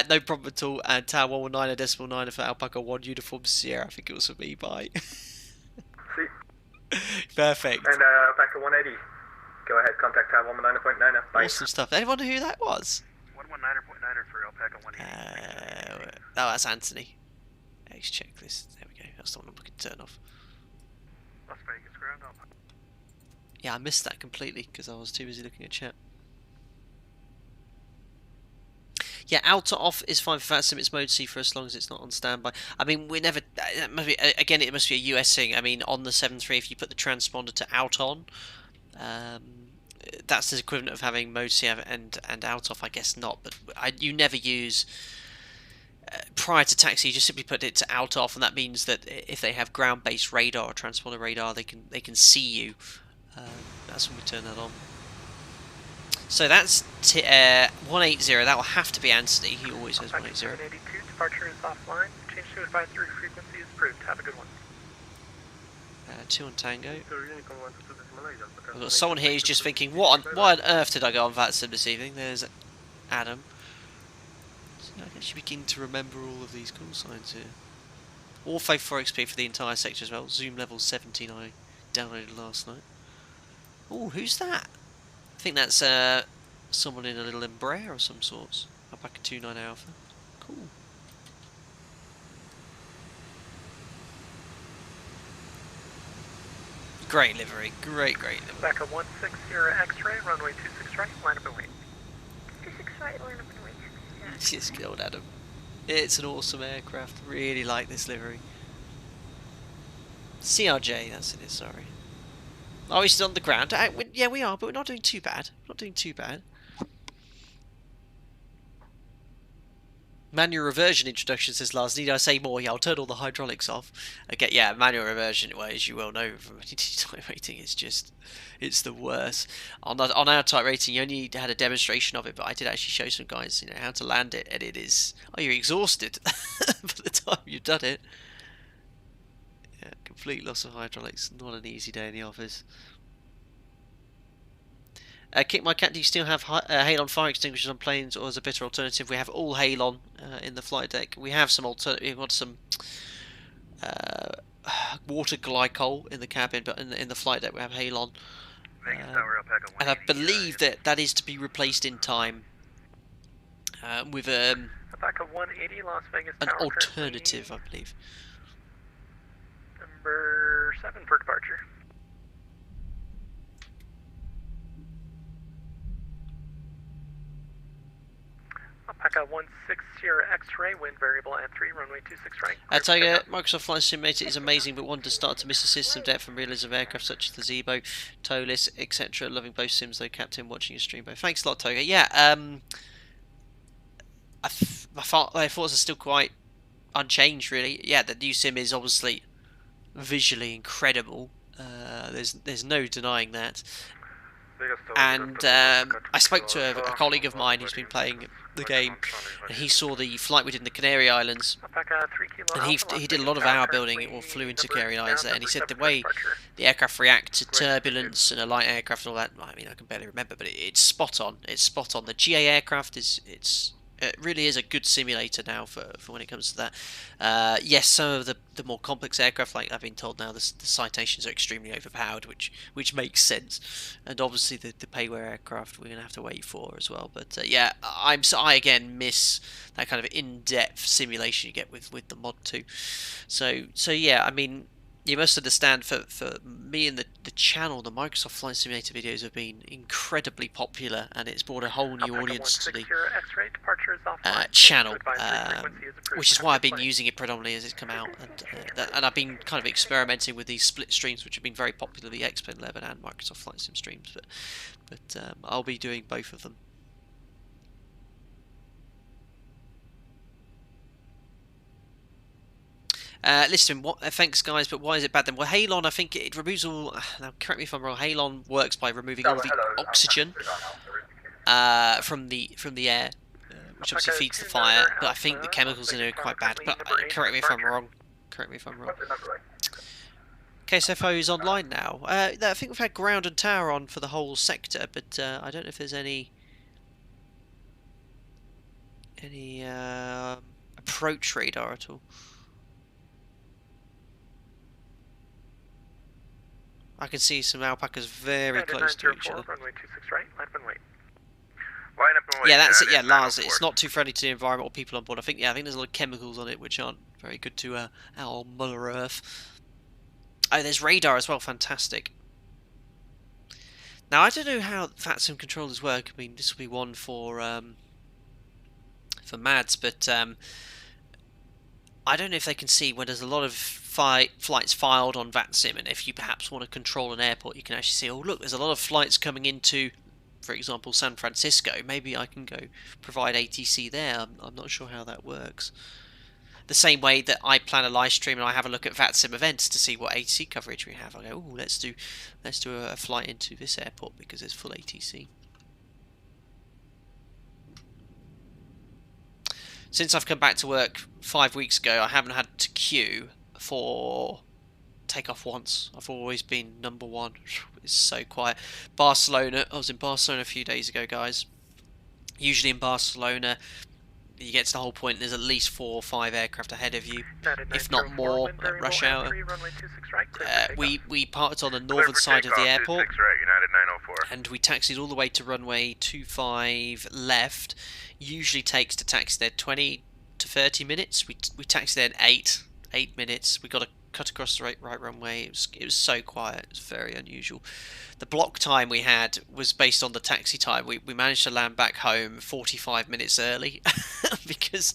No problem at all. And Tower 119.9 for Alpaca 1 uniform Sierra. I think it was for me. Bye. See. Perfect. And Alpaca 180. Go ahead, contact Tab 119.9. Bye. Awesome stuff. Anyone know who that was? 119.9 for Alpaca 180. Oh, that's Anthony. Let's check this. There we go. That's the one I'm looking to turn off. Las Vegas ground Alpaca. Yeah, I missed that completely because I was too busy looking at chat. Yeah, out to off is fine for VATSIM. It's mode C for as long as it's not on standby. I mean, we never. Again, it must be a US thing. I mean, on the 7.3, if you put the transponder to out on, that's the equivalent of having mode C and out off. I guess not, but you never use. Prior to taxi, you just simply put it to out off, and that means that if they have ground-based radar or transponder radar, they can see you. That's when we turn that on. So that's 180. That will have to be Anthony. He always says 180. 182, departure is offline. Change to advisory frequency is approved. Have a good one. 2 on Tango. I've got someone here who's just thinking, why on earth did I go on VATSIM this evening? There's Adam. So I can actually begin to remember all of these call signs here. Ortho 4XP for the entire sector as well. Zoom level 17 I downloaded last night. Oh, who's that? I think that's someone in a little Embraer of some sorts. Alpaca 29 Alpha. Cool. Great livery. Great livery. Alpaca 160 X-ray, runway 26 right, line up and wait. 26 right, line up and wait. Yeah. It's good old Adam. It's an awesome aircraft. Really like this livery. CRJ, that's it, sorry. Oh, he's still on the ground. Yeah, we are, but we're not doing too bad. Not doing too bad. Manual reversion introduction, says Lars. Need I say more? Yeah, I'll turn all the hydraulics off. Okay, yeah, manual reversion, well, as you well know from type rating, it's the worst. On our type rating, you only had a demonstration of it, but I did actually show some guys, how to land it, and it is... Oh, you're exhausted by the time you've done it. Yeah, complete loss of hydraulics. Not an easy day in the office. Kick my cat, do you still have halon fire extinguishers on planes, or as a better alternative, we have all halon in the flight deck. We have some we've got some water glycol in the cabin, but in the flight deck we have halon. And I believe that is to be replaced in time with Alpaca 180, Las Vegas an Tower, alternative, I believe. Number 7 for departure. Alpaca 160 X-ray, wind variable at 3, runway 26 right. I tell you, Microsoft Flight Simulator is amazing, but one does start to miss a system depth and realism of aircraft such as the ZIBO, TOLIS, etc. Loving both sims though, Captain, watching your stream. But thanks a lot, Toga. Yeah, I thought are still quite unchanged, really. Yeah, the new sim is obviously visually incredible. There's no denying that. And I spoke to a colleague of mine who's been playing the game, and he saw the flight we did in the Canary Islands, and he did a lot of hour building, or flew into Canary Islands there, and he said the way the aircraft react to turbulence and a light aircraft and all that, I mean, I can barely remember, but it's spot on. It's spot on. The GA aircraft it really is a good simulator now for when it comes to that. Yes, some of the more complex aircraft, like I've been told now, the citations are extremely overpowered, which makes sense. And obviously the payware aircraft we're going to have to wait for as well. But yeah, I again miss that kind of in-depth simulation you get with the Mod 2. So yeah, I mean, you must understand, for me and the channel, the Microsoft Flight Simulator videos have been incredibly popular, and it's brought a whole new audience to the channel, which is why I've been using it predominantly as it's come out, and I've been kind of experimenting with these split streams, which have been very popular, the X-Plane 11 and Microsoft Flight Sim streams, but I'll be doing both of them. Listen, thanks guys, but why is it bad then? Well, Halon, I think it removes all. Now, correct me if I'm wrong. Halon works by removing all the oxygen from the air, which obviously feeds the fire. But I think the chemicals in it are quite bad. But correct me if I'm wrong. Correct me if I'm wrong. KSFO is online now. I think we've had ground and tower on for the whole sector, but I don't know if there's any approach radar at all. I can see some alpacas very close to each other. Runway 26 right, line up and wait. Line up and wait. Yeah, that's it. Yeah, Lars, it's not too friendly to the environment or people on board. I think there's a lot of chemicals on it which aren't very good to our Mother Earth. Oh, there's radar as well. Fantastic. Now I don't know how VATSIM controllers work. I mean, this will be one for MADS, but I don't know if they can see when there's a lot of flights filed on VATSIM, and if you perhaps want to control an airport, you can actually see, oh look, there's a lot of flights coming into, for example, San Francisco. Maybe I can go provide ATC there. I'm not sure how that works. The same way that I plan a live stream and I have a look at VATSIM events to see what ATC coverage we have. I go, oh, let's do a flight into this airport because there's full ATC. Since I've come back to work 5 weeks ago, I haven't had to queue for takeoff once. I've always been number one. It's so quiet. Barcelona, I was in Barcelona a few days ago, guys. Usually in Barcelona, you get to the whole point, there's at least 4 or 5 aircraft ahead of you, if not more, at rush hour. We parked on the northern side of the airport, and we taxied all the way to runway 25 left. Usually takes to taxi there 20 to 30 minutes. We taxied there in 8 minutes. We got to cut across the right runway. It was so quiet. It was very unusual. The block time we had was based on the taxi time. We managed to land back home 45 minutes early because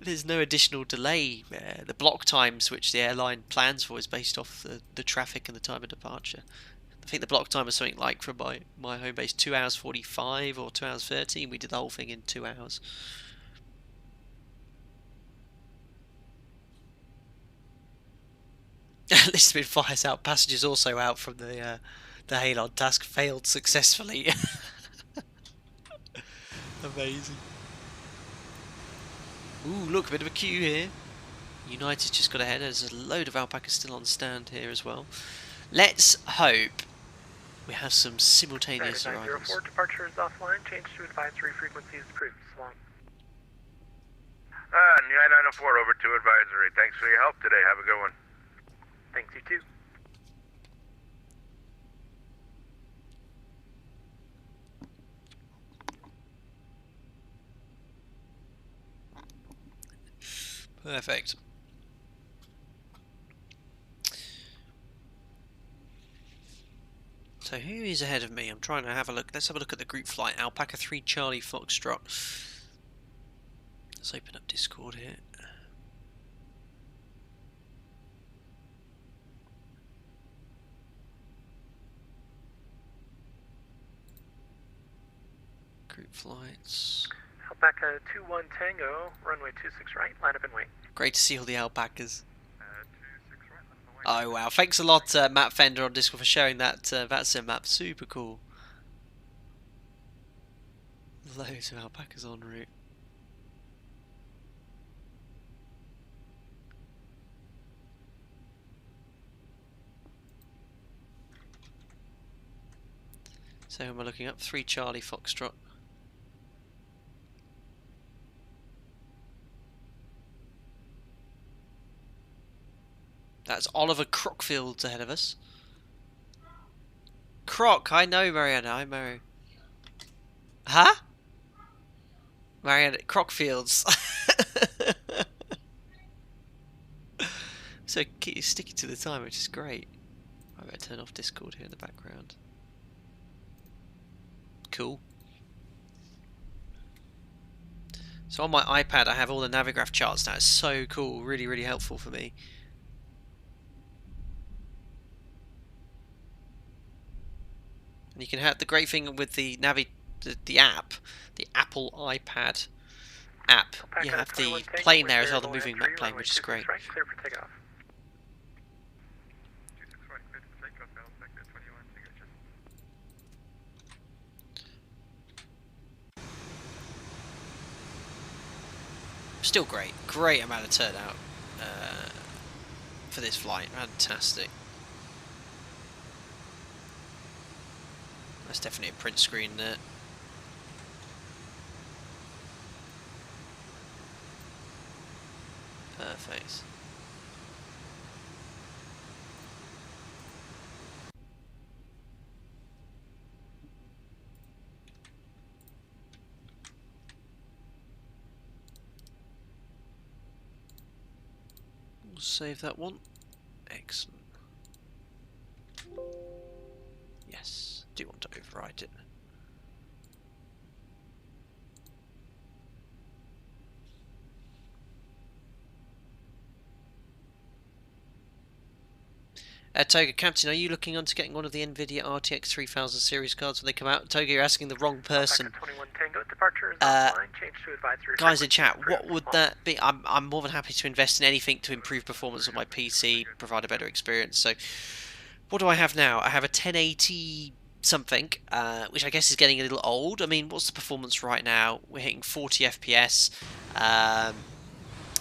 there's no additional delay. The block times which the airline plans for is based off the traffic and the time of departure. I think the block time was something like, from my home base, 2 hours 45 or 2 hours 30. We did the whole thing in 2 hours. Lisbon fires out. Passengers also out from the Halon task failed successfully. Amazing. Ooh, look, a bit of a queue here. United's just got ahead. There's a load of alpacas still on stand here as well. Let's hope we have some simultaneous arrivals. 904, departure is offline. Change to advisory frequency as approved. So long. 904 over to advisory. Thanks for your help today. Have a good one. Thanks, you too. Perfect. So who is ahead of me? I'm trying to have a look. Let's have a look at the group flight. Alpaca 3 Charlie Foxtrot. Let's open up Discord here. Group flights. Alpaca 21 Tango, runway 26 right, line up and wait. Great to see all the alpacas. Oh wow, thanks a lot Matt Fender on Discord for sharing that VATSIM map, super cool. Loads of alpacas en route. So who am I looking up? 3 Charlie Foxtrot. That's Oliver Crockfields ahead of us. Croc, I know Mariana, I know. Huh? Mariana, Crockfields. So sticking to the time, which is great. I better turn off Discord here in the background. Cool. So on my iPad I have all the Navigraph charts now. It's so cool, really, really helpful for me. And you can have the great thing with the the app, the Apple iPad app. You have the plane there as well, the moving map plane, which is great. Clear for takeoff. Still great amount of turnout for this flight, fantastic. That's definitely a print screen there. Perfect. We'll save that one. Excellent. Yes, do want to overwrite it. Toga, Captain, are you looking on to getting one of the NVIDIA RTX 3000 series cards when they come out? Toga, you're asking the wrong person. 21 Tango, departure is offline, change to advisory. Guys in chat, what would that be? I'm more than happy to invest in anything to improve performance on my PC, provide a better experience. So, what do I have now? I have a 1080 something, which I guess is getting a little old. I mean, what's the performance right now? We're hitting 40 FPS.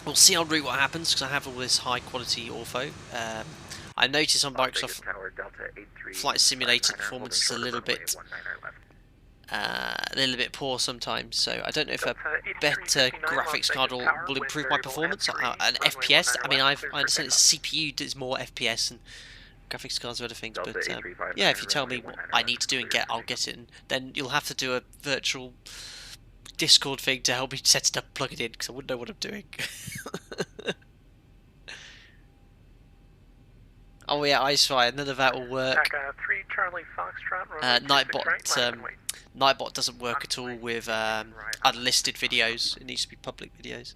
We'll see en route what happens, because I have all this high quality ortho. I noticed on Microsoft Flight Simulator performance is a little bit poor sometimes, so I don't know if a better graphics card will improve my performance. An FPS, I mean, I understand it's CPU does more FPS and graphics cards or other things, but yeah, if you tell me what I need to do and I'll get it, and then you'll have to do a virtual Discord thing to help me set it up, plug it in, because I wouldn't know what I'm doing. Oh yeah, Icefire, none of that will work. 3 Charlie Foxtrot, Nightbot doesn't work at all with unlisted videos. It needs to be public videos.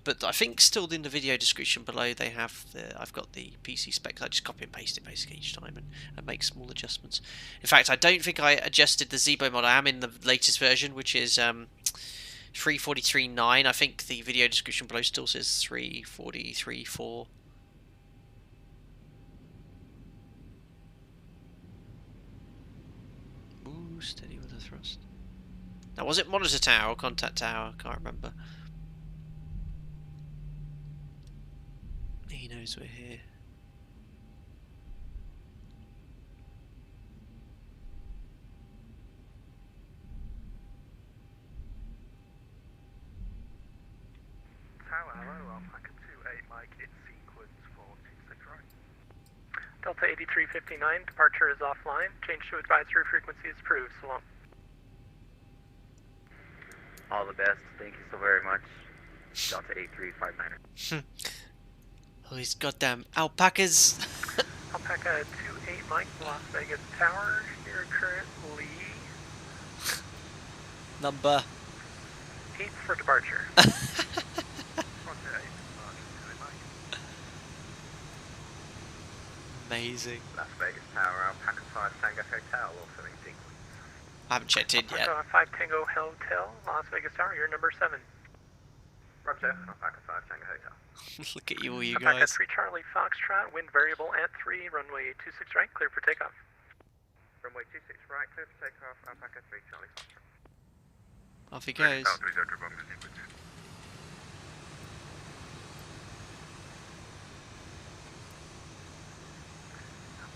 But I think still in the video description below they have I've got the PC specs. I just copy and paste it basically each time and make small adjustments. In fact, I don't think I adjusted the ZIBO mod. I am in the latest version, which is 343.9. I think the video description below still says 343.4. Steady with the thrust. Now, was it monitor tower or contact tower? I can't remember. He knows we're here. Hello, Alpaca 28 Mike, it's sequence 426 right. Delta 8359, departure is offline. Change to advisory frequency is approved. So long. All the best. Thank you so very much. Delta 8359. Oh, these goddamn alpacas. Alpaca 28 Mike, Las Vegas Tower. Here currently Number 8 for departure. Amazing. Las Vegas Tower, Alpaca 5 Tango Hotel, also in sequence. I haven't checked in yet. Alpaca 5 Tango Hotel, Las Vegas Tower, you're number 7. Roger, Alpaca 5 Tango Hotel. Look at you all, you Alpaca guys. 3 Charlie Foxtrot, wind variable at 3, runway 26 right, clear for takeoff. Runway 26 right, clear for takeoff, Alpaca 3 Charlie Foxtrot. Off he goes.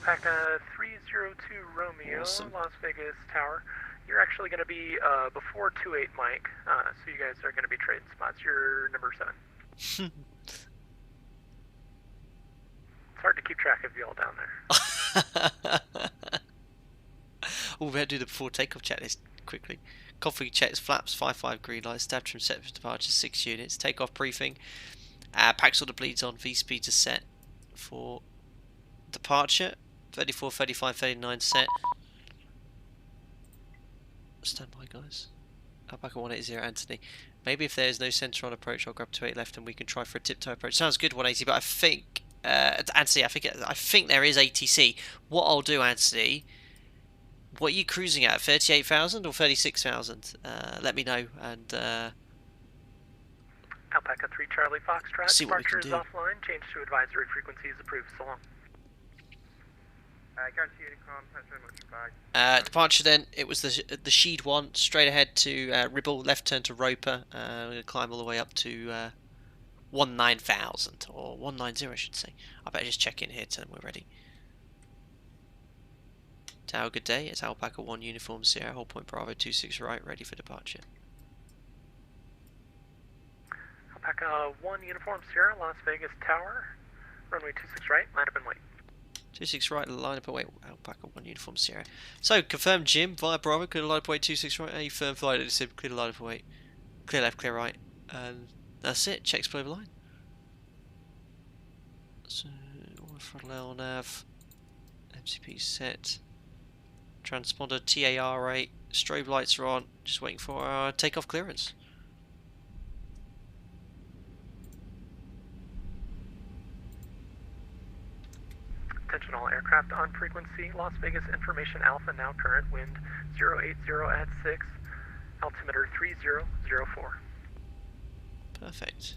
Alpaca 302 Romeo, Awesome. Las Vegas Tower. You're actually going to be before 28 Mike, so you guys are going to be trading spots. You're number 7. It's hard to keep track of you all down there. Oh, we better do the before takeoff checklist quickly. Config checks, flaps, 5-5 green light, stab trim set for departure, 6 units, takeoff briefing, packs all the bleeds on, V speed is set, for departure. 34, 35, 39 set. Stand by, guys. Alpaca 180 Anthony. Maybe if there's no centre on approach, I'll grab 28 left and we can try for a tiptoe approach. Sounds good, 180, but I think Anthony, I think there is ATC. What I'll do, Anthony, what are you cruising at? 38,000 or 36,000? Let me know, and Alpaca 3 Charlie Foxtrot. see what we can Departure is do. offline. Change to advisory frequency is approved. So long. Guarantee Unicom, thanks very much. Bye. Departure then, it was the Sheed one, straight ahead to Ribble, left turn to Roper. We're going to climb all the way up to 19,000, or 190 I should say. I better just check in here, tell them we're ready. Tower, good day, it's Alpaca 1 Uniform Sierra, hold point Bravo 26 right, ready for departure. Alpaca 1 Uniform Sierra, Las Vegas Tower, runway 26 right, line up and wait. 26 right, line up away, Alpaca 1 Uniform Sierra. So, confirm Jim via Bravo, clear the line up away 26 right, A firm flight at the clear the line up away, clear left, clear right, and that's it, checks below the line. So, throttle L nav, MCP set, transponder TAR rate, strobe lights are on, just waiting for our takeoff clearance. Attention all aircraft on frequency. Las Vegas Information Alpha now current. Wind 080 at 6. Altimeter 3004. Perfect.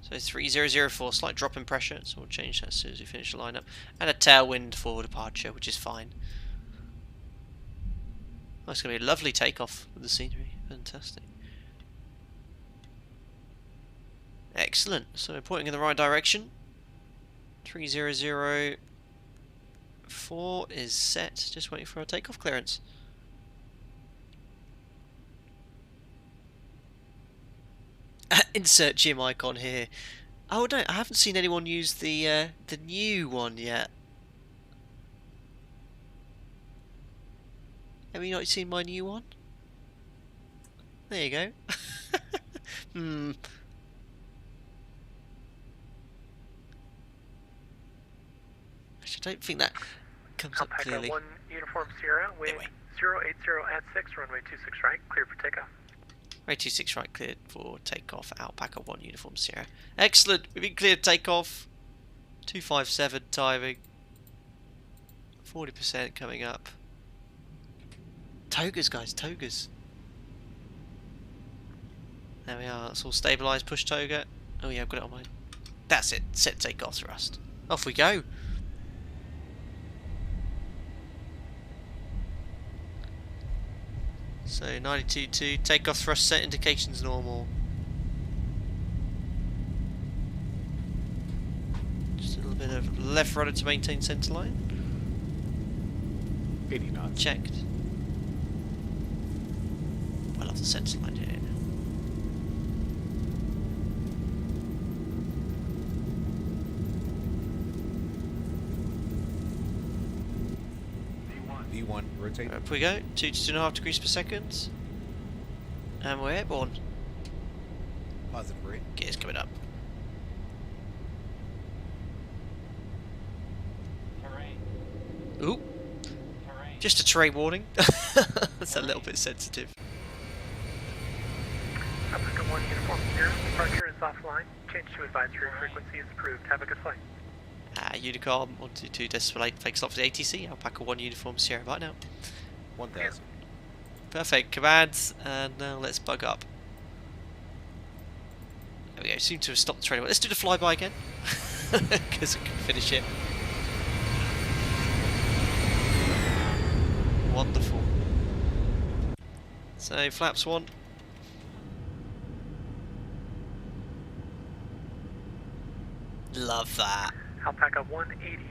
So 3004, slight drop in pressure, so we'll change that as soon as we finish the lineup. And a tailwind for departure, which is fine. Oh, it's going to be a lovely takeoff with the scenery. Fantastic. Excellent. So we're pointing in the right direction. 3004 is set. Just waiting for our takeoff clearance. Insert Jim icon here. Oh no, I haven't seen anyone use the new one yet. Have you not seen my new one? There you go. Actually, I don't think that comes up Alpaca clearly. 1 Uniform Sierra, wind Anyway. 080 at 6, runway 26 right, clear for takeoff. Runway 26 right, cleared for takeoff. Alpaca 1 Uniform Sierra. Excellent, we've been cleared takeoff. 257 timing. 40% coming up. Togas, guys, togas. There we are, that's all stabilised, push toga. Oh yeah, I've got it on mine. That's it, set takeoff thrust. Off we go. So 92.2, takeoff thrust set, indications normal. Just a little bit of left rudder to maintain centre line. 80 knots. Checked. Well off the centre line here. V1, rotate. Up we go, 2 to 2.5 degrees per second. And we're airborne. Positive rate. Gears coming up. Ooh. Just a terrain warning. That's a little bit sensitive. Alpaca 1 Uniform Sierra, departure is offline. Change to advisory frequency is approved. Have a good flight. Unicom 122.8, fake slot for the ATC. Alpaca 1 Uniform Sierra right now. 1000. Perfect, commands, and now let's bug up. There we go, seem to have stopped the training. Let's do the flyby again, because I can finish it. Wonderful. So, flaps 1. Love that. Alpaca 180,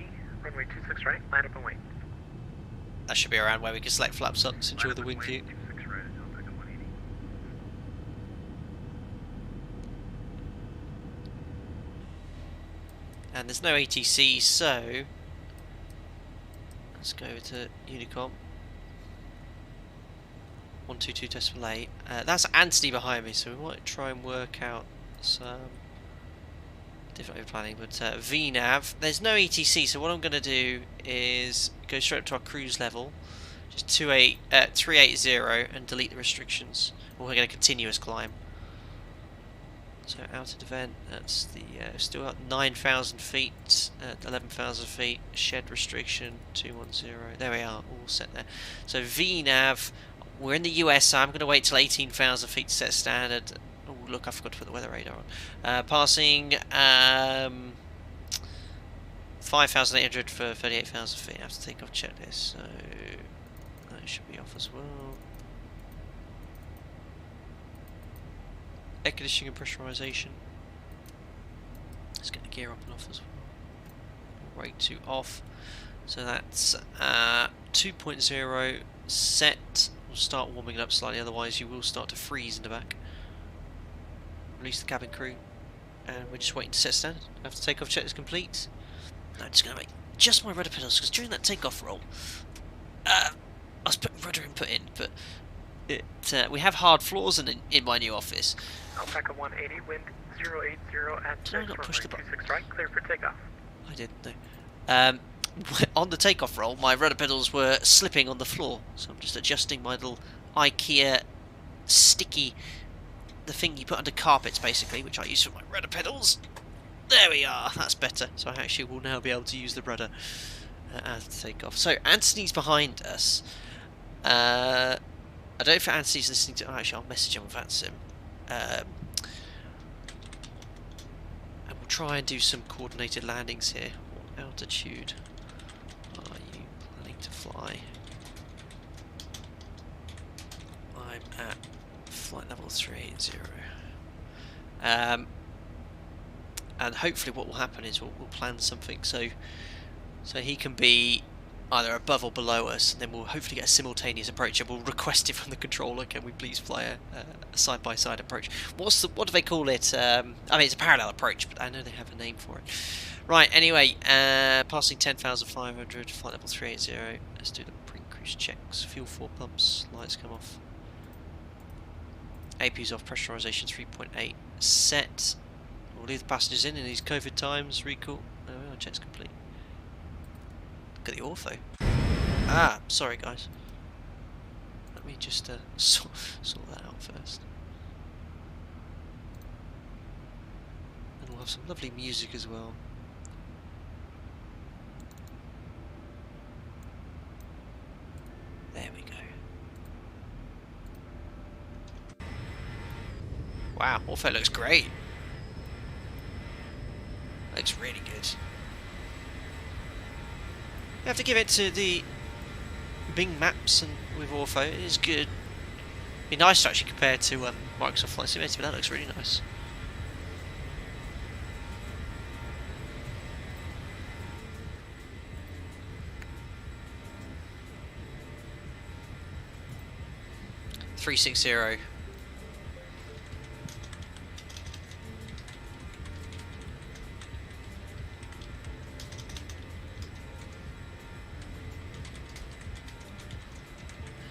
runway 26 right, line up and wait. That should be around where we can select flaps up to enjoy the wind view. 26 right, Alpaca 180. And there's no ATC, so let's go to Unicom. 122.8. That's Anthony behind me, so we might try and work out some different planning, but VNAV, there's no ETC, so what I'm going to do is go straight up to our cruise level, just 380, and delete the restrictions. We're going to continuous climb. So outer event, that's the still at 9,000 feet, 11,000 feet, shed restriction 210. There we are, all set there. So VNAV, we're in the US, so I'm going to wait till 18,000 feet to set standard. Oh look, I forgot to put the weather radar on. Passing 5,800 for 38,000 feet. I have to take off checklist, so that should be off as well. Air conditioning and pressurization. Let's get the gear up and off as well. Rate 2 off. So that's 2.0 set. We'll start warming it up slightly, otherwise you will start to freeze in the back. Release the cabin crew, and we're just waiting to set standard. After takeoff check is complete, I'm just going to make just my rudder pedals, because during that takeoff roll, I was putting rudder input in, but we have hard floors in my new office. Alpaca 180, wind 080 at Did I not push the button? 26 right, clear for takeoff. I didn't know. On the takeoff roll, my rudder pedals were slipping on the floor, so I'm just adjusting my little IKEA sticky, the thing you put under carpets basically, which I use for my rudder pedals. There we are, that's better. So I actually will now be able to use the rudder as the takeoff. So Anthony's behind us. I don't know if Anthony's listening to. Oh, actually, I'll message him if that's him. And we'll try and do some coordinated landings here. What altitude are you planning to fly? I'm at flight level 380. And hopefully what will happen is we'll plan something so he can be either above or below us, and then we'll hopefully get a simultaneous approach, and we'll request it from the controller, can we please fly a side-by-side approach. What do they call it? I mean, it's a parallel approach, but I know they have a name for it. Right, anyway, passing 10,500, flight level 380, let's do the pre-cruise checks. Fuel 4 pumps, lights come off. AP's off, pressurization 3.8 set. We'll leave the passengers in these COVID times, recall. There we are, check's complete. Look at the ortho. Ah, sorry guys. Let me just sort that out first. And we'll have some lovely music as well. There we go. Wow, ortho looks great. Looks really good. You have to give it to the Bing Maps and with Ortho, it is good. It'd be nice to actually compare to Microsoft Flight Simulator, but that looks really nice. .360.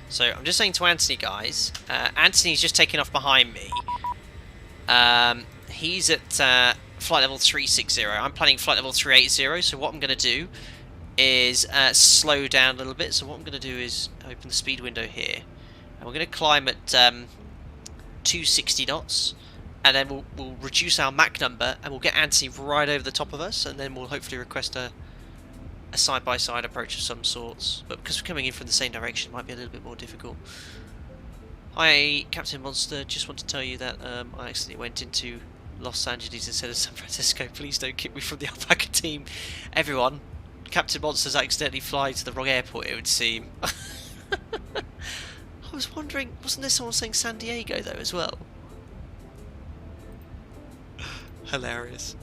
So I'm just saying to Anthony, guys. Anthony's just taking off behind me. He's at flight level 360. I'm planning flight level 380. So what I'm going to do is slow down a little bit. So what I'm going to do is open the speed window here, and we're going to climb at 260 knots, and then we'll reduce our Mach number, and we'll get Anthony right over the top of us, and then we'll hopefully request a side-by-side approach of some sorts, but because we're coming in from the same direction, it might be a little bit more difficult. Hi, Captain Monster. Just want to tell you that I accidentally went into Los Angeles instead of San Francisco. Please don't kick me from the Alpaca team. Everyone, Captain Monster's accidentally flying to the wrong airport, it would seem. I was wondering, wasn't there someone saying San Diego though as well? Hilarious.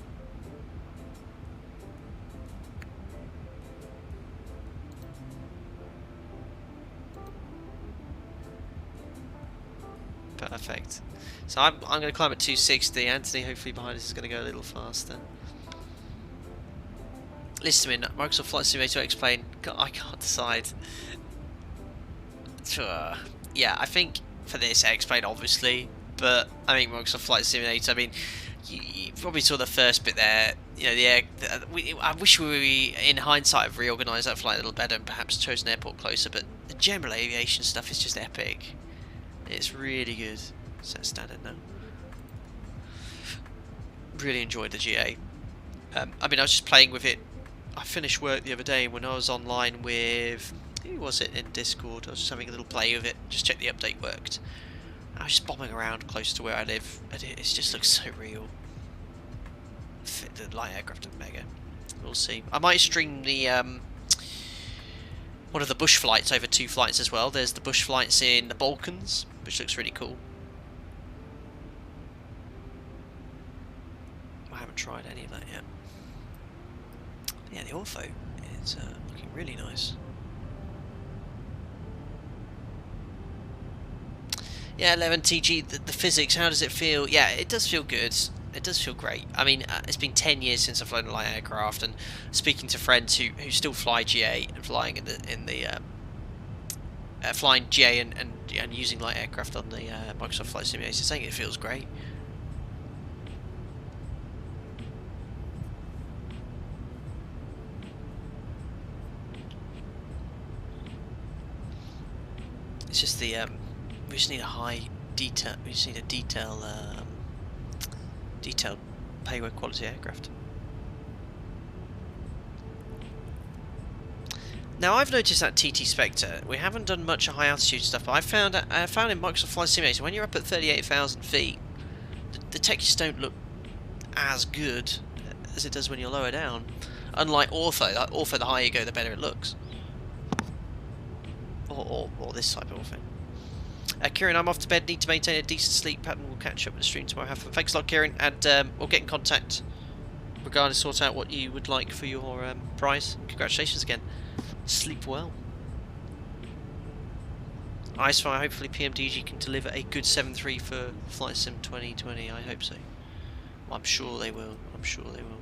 Perfect. So I'm going to climb at 260. Anthony, hopefully behind us, is going to go a little faster. Listen to me, Microsoft Flight Simulator explain. I can't decide. Yeah, I think for this, explain obviously, but I mean Microsoft Flight Simulator. I mean, you probably saw the first bit there. You know, I wish we, in hindsight, have reorganised that flight a little better and perhaps chosen an airport closer. But the general aviation stuff is just epic. It's really good. Set standard now. Really enjoyed the GA. I mean, I was just playing with it. I finished work the other day when I was online with, who was it in Discord? I was just having a little play with it, just check the update worked. I was just bombing around close to where I live, and it just looks so real. The light aircraft are mega. We'll see. I might stream the one of the bush flights over 2 flights as well. There's the bush flights in the Balkans, which looks really cool. I haven't tried any of that yet. Yeah, the ortho is looking really nice. Yeah, 11TG, the physics, how does it feel? Yeah, it does feel good. It does feel great. I mean, it's been 10 years since I've flown a light aircraft, and speaking to friends who still fly GA and flying flying GA and using light aircraft on the Microsoft Flight Simulator, saying it feels great. It's just the we just need a high detail. We just need a detailed payload quality aircraft. Now I've noticed that TT Spectre, we haven't done much high altitude stuff, but I found in Microsoft Flight Simulator when you're up at 38,000 feet, the textures don't look as good as it does when you're lower down. Unlike Ortho, Ortho, the higher you go, the better it looks. Or this type of Ortho. Kieran, I'm off to bed. Need to maintain a decent sleep pattern. We'll catch up with the stream tomorrow. Have fun. Thanks a lot, Kieran, and we'll get in contact regarding sort out what you would like for your prize. Congratulations again. Sleep well. Icefire, hopefully PMDG can deliver a good 7.3 for Flight Sim 2020. I hope so. Well, I'm sure they will. I'm sure they will.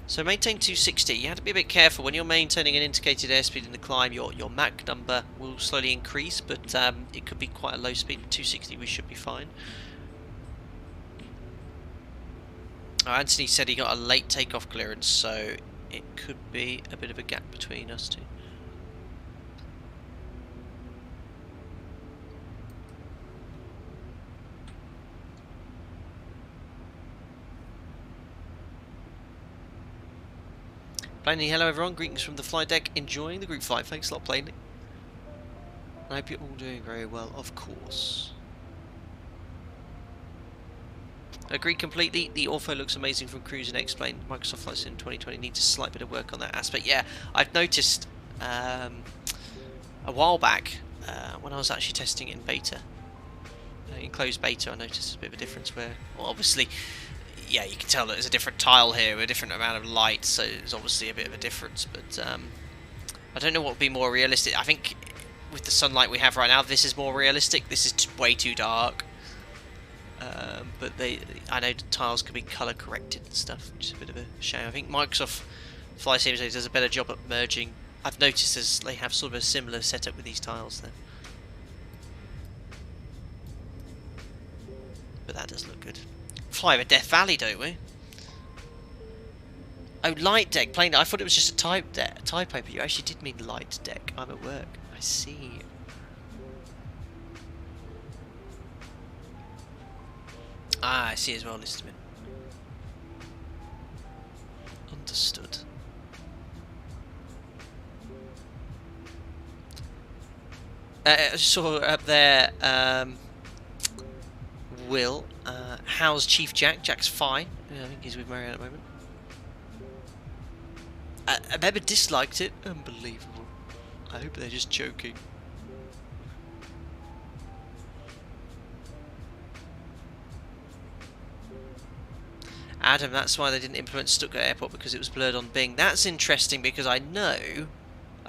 So maintain 260. You have to be a bit careful when you're maintaining an indicated airspeed in the climb. Your Mach number will slowly increase, but it could be quite a low speed. 260, we should be fine. Anthony said he got a late takeoff clearance, so it could be a bit of a gap between us two. Plainly, hello everyone, greetings from the flight deck, enjoying the group flight. Thanks a lot, Plainly. I hope you're all doing very well, of course. Agree completely, the Ortho looks amazing from Cruise and Explain. Microsoft Flight Sim 2020 needs a slight bit of work on that aspect. Yeah, I've noticed a while back, when I was actually testing it in beta, in closed beta, I noticed a bit of a difference where, well, obviously, yeah, you can tell that there's a different tile here with a different amount of light, so there's obviously a bit of a difference, but I don't know what would be more realistic. I think with the sunlight we have right now, this is more realistic. This is way too dark. But I know the tiles can be colour corrected and stuff, which is a bit of a shame. I think Microsoft Flight Simulator does a better job at merging. I've noticed as they have sort of a similar setup with these tiles there. But that does look good. Fly over Death Valley, don't we? Oh, light deck. Plain. I thought it was just a typo, but you actually did mean light deck. I'm at work. I see. Ah, I see as well, Listerman. Understood. I saw up there, Will. How's Chief Jack? Jack's fine. Yeah, I think he's with Marianne at the moment. I never disliked it. Unbelievable. I hope they're just joking. Adam, that's why they didn't implement Stuttgart Airport, because it was blurred on Bing. That's interesting, because I think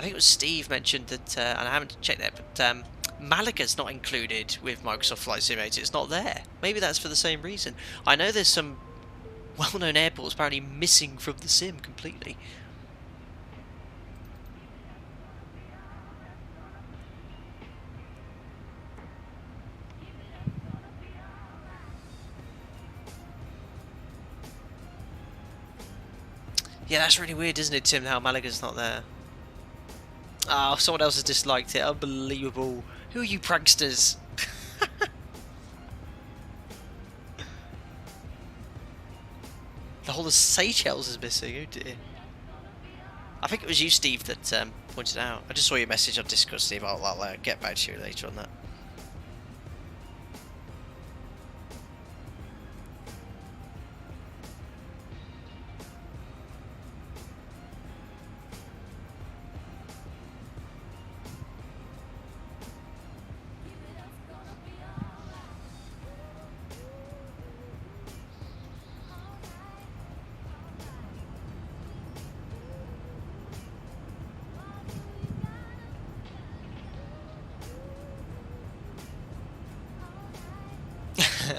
it was Steve mentioned that, and I haven't checked that, but Malaga's not included with Microsoft Flight Simulator. It's not there. Maybe that's for the same reason. I know there's some well-known airports apparently missing from the sim completely. Yeah, that's really weird, isn't it, Tim, how Malaga's not there? Oh, someone else has disliked it. Unbelievable. Who are you pranksters? The whole of Seychelles is missing. Oh dear. I think it was you, Steve, that pointed out. I just saw your message on Discord, Steve. I'll get back to you later on that.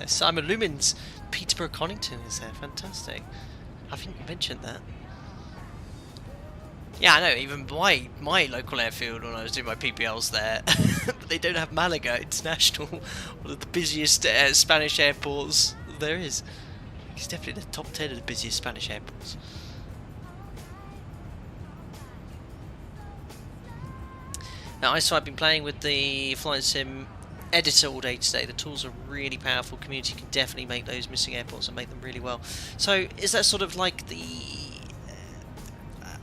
Simon Lumins, Peterborough Connington is there, fantastic. I think you mentioned that. Yeah, I know, even my local airfield when I was doing my PPLs there, but they don't have Malaga International, one of the busiest Spanish airports there is. It's definitely in the top 10 of the busiest Spanish airports. Now, I've been playing with the Flying Sim editor all day today. The tools are really powerful. Community can definitely make those missing airports and make them really well. So is that sort of like the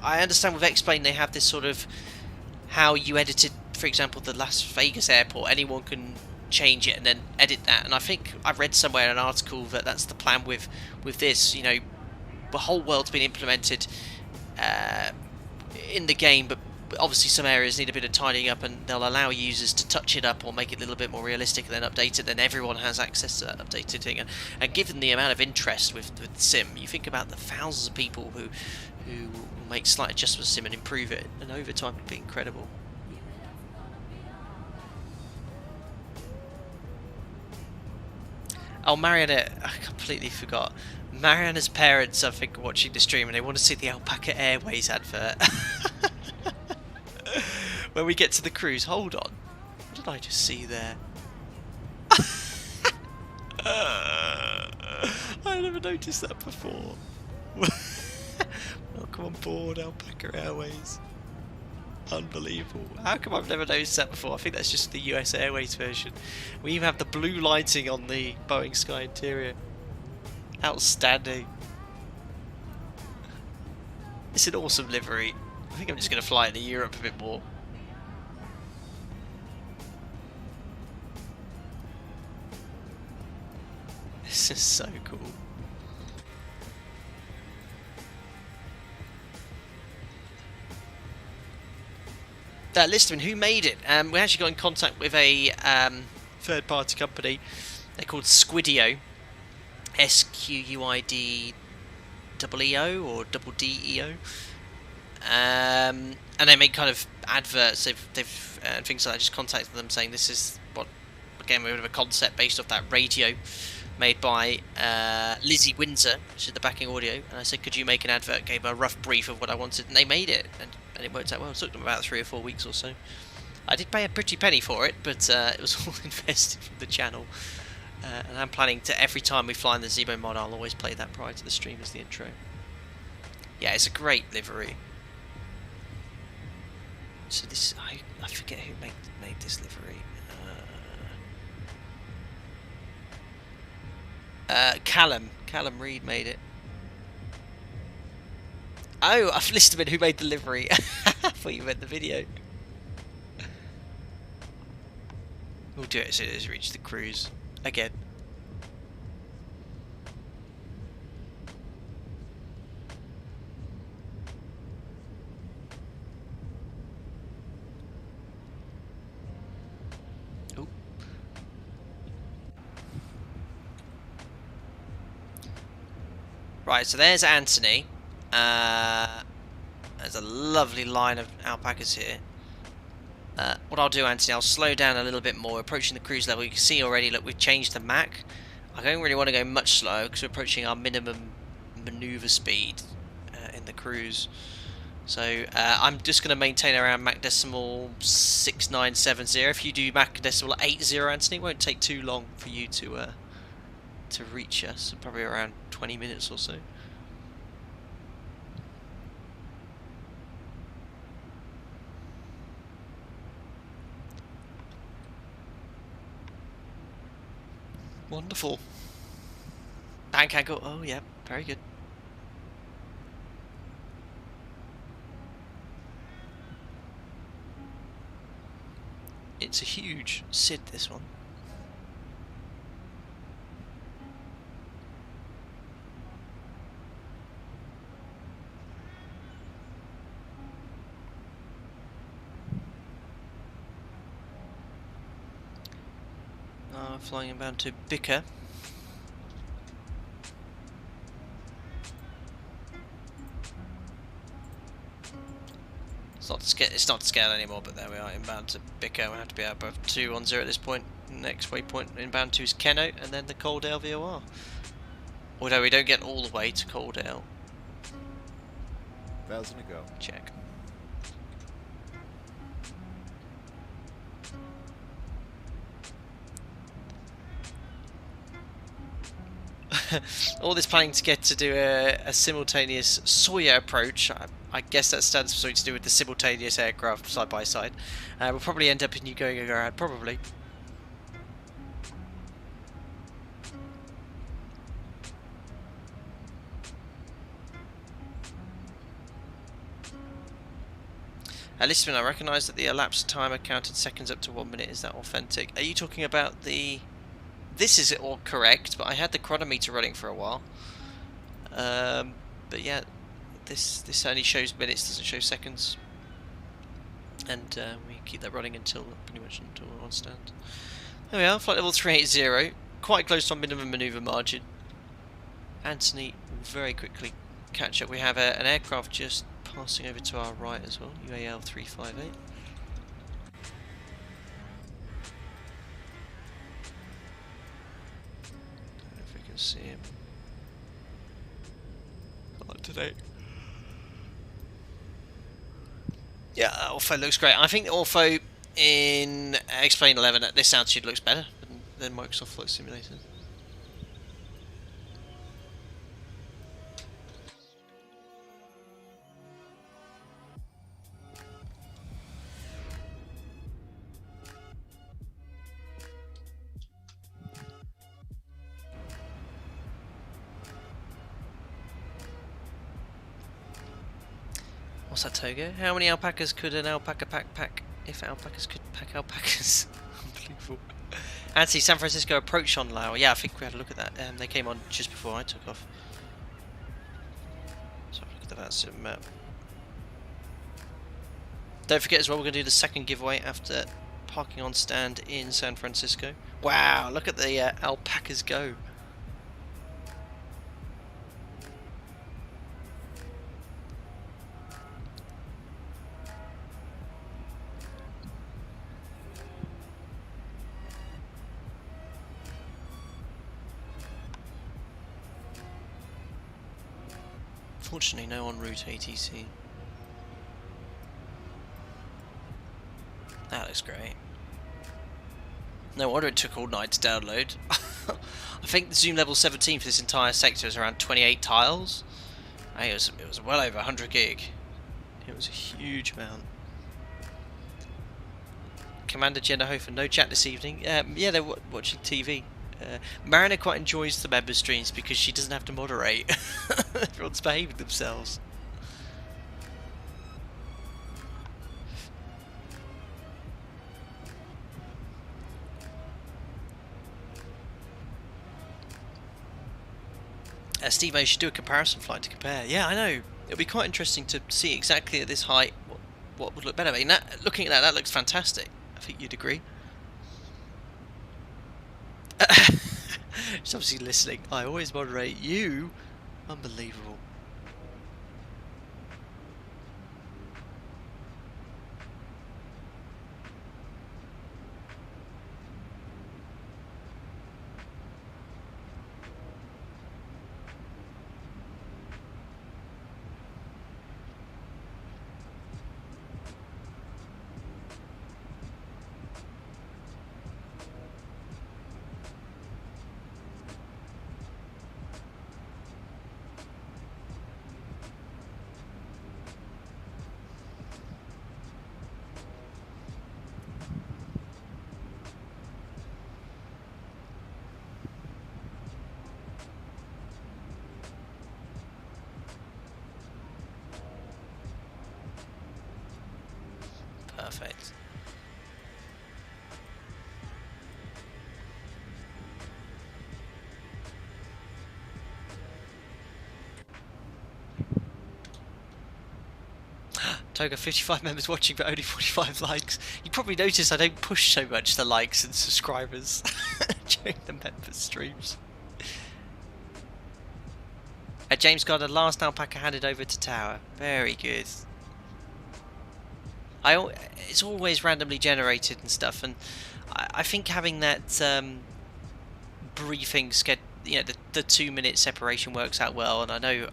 I understand with X-Plane they have this sort of how you edited, for example, the Las Vegas airport. Anyone can change it and then edit that, and I think I read somewhere in an article that that's the plan with this. You know, the whole world's been implemented in the game, but obviously some areas need a bit of tidying up, and they'll allow users to touch it up or make it a little bit more realistic and then update it. Then everyone has access to that updated thing, and given the amount of interest with Sim, you think about the thousands of people who will make slight adjustments to Sim and improve it, and over time it'll be incredible. Oh, Mariana, I completely forgot. Mariana's parents, I think, are watching the stream and they want to see the Alpaca Airways advert. When we get to the cruise, hold on. What did I just see there? I never noticed that before. Welcome on board, Alpaca Airways. Unbelievable. How come I've never noticed that before? I think that's just the US Airways version. We even have the blue lighting on the Boeing Sky interior. Outstanding. It's an awesome livery. I think I'm just going to fly into Europe a bit more. This is so cool. Listerman, who made it? We actually got in contact with a third-party company. They're called Squidio, SQUIDEO or double DEO, and they make kind of adverts. They've things like that. I just contacted them saying this is what, again, we have a concept based off that radio made by Lizzie Windsor, which is the backing audio, and I said, could you make an advert? Gave them a rough brief of what I wanted, and they made it, and it worked out well. It took them about 3 or 4 weeks or so. I did pay a pretty penny for it, but it was all invested from the channel, and I'm planning to, every time we fly in the ZIBO mod, I'll always play that prior to the stream as the intro. Yeah, it's a great livery. So this, I forget who made this livery. Callum Reed made it. Oh, I've listed him in who made the livery. I thought you meant the video. We'll do it as soon as we reach the cruise again. Right, so there's Anthony. There's a lovely line of alpacas here. What I'll do, Anthony, I'll slow down a little bit more. We're approaching the cruise level. You can see already, look, we've changed the Mach. I don't really want to go much slower because we're approaching our minimum manoeuvre speed in the cruise. So I'm just going to maintain around Mach decimal 6970. If you do Mach decimal 80, Anthony, it won't take too long for you to reach us. Probably around 20 minutes or so. Wonderful. Bank angle. Oh, yeah. Very good. It's a huge SID, this one. Flying inbound to Bicker. It's not to scale anymore, but there we are, inbound to Bicker. We have to be above 210 at this point. Next waypoint inbound to is Keno, and then the Coaldale VOR. Although we don't get all the way to Coaldale. 1,000 to go. Check. All this planning to get to do a simultaneous Sawyer approach, I guess that stands for something to do with the simultaneous aircraft side by side. We'll probably end up in you going around, probably. Listening, I recognise that the elapsed timer counted seconds up to 1 minute. Is that authentic? Are you talking about the... This is all correct, but I had the chronometer running for a while. But yeah, this only shows minutes, doesn't show seconds. And we keep that running until pretty much until we're on stand. There we are, flight level 380, quite close to our minimum manoeuvre margin. Anthony will very quickly catch up. We have an aircraft just passing over to our right as well, UAL 358. If we can see him. Not today. Yeah, Ortho looks great. I think the Ortho in X-Plane 11 at this altitude looks better than Microsoft Flight Simulator. What's that, Togo? How many alpacas could an alpaca pack if alpacas could pack alpacas? Unbelievable. Anthony, San Francisco approach on Lao. Yeah, I think we had a look at that. They came on just before I took off. So look at that map. Don't forget as well, we're going to do the second giveaway after parking on stand in San Francisco. Wow, look at the alpacas go. Fortunately, no en route ATC. That looks great. No wonder it took all night to download. I think the zoom level 17 for this entire sector is around 28 tiles. It was well over 100 gig. It was a huge amount. Commander Jenna Hofer, no chat this evening. Yeah, they're watching TV. Mariner quite enjoys the member streams because she doesn't have to moderate. Everyone's behaving themselves. Steve, I should do a comparison flight to compare. Yeah, I know. It'll be quite interesting to see exactly at this height what would look better. I mean, looking at that looks fantastic. I think you'd agree. She's obviously listening. I always moderate you. Unbelievable. Perfect. Toga, 55 members watching but only 45 likes. You probably noticed I don't push so much the likes and subscribers during the member streams. James got the last alpaca handed over to Tower. Very good. It's always randomly generated and stuff, and I think having that briefing schedule, you know, the 2-minute separation works out well. And I know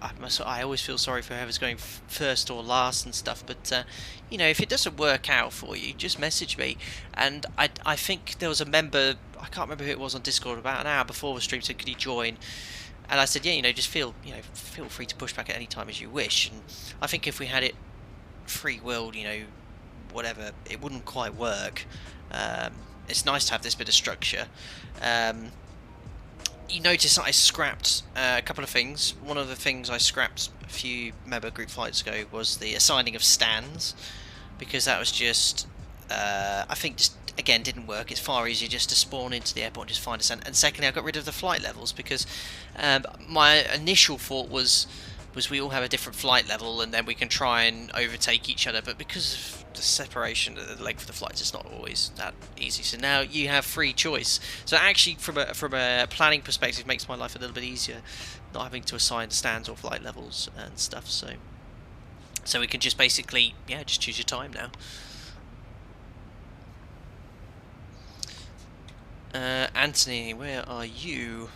I always feel sorry for whoever's going first or last and stuff, but you know, if it doesn't work out for you, just message me. And I think there was a member, I can't remember who it was, on Discord about an hour before the stream said, could he join? And I said, yeah, you know, just feel free to push back at any time as you wish. And I think if we had it free willed, you know, whatever, it wouldn't quite work. It's nice to have this bit of structure. You notice that I scrapped a couple of things. One of the things I scrapped a few member group flights ago was the assigning of stands, because that was just, I think, just again didn't work. It's far easier just to spawn into the airport and just find a stand. And secondly, I got rid of the flight levels, because my initial thought was we all have a different flight level and then we can try and overtake each other, but because of the separation, the length of the flights, it's not always that easy. So now you have free choice. So actually, from a planning perspective, it makes my life a little bit easier, not having to assign stands or flight levels and stuff. So we can just basically, yeah, just choose your time now. Anthony, where are you?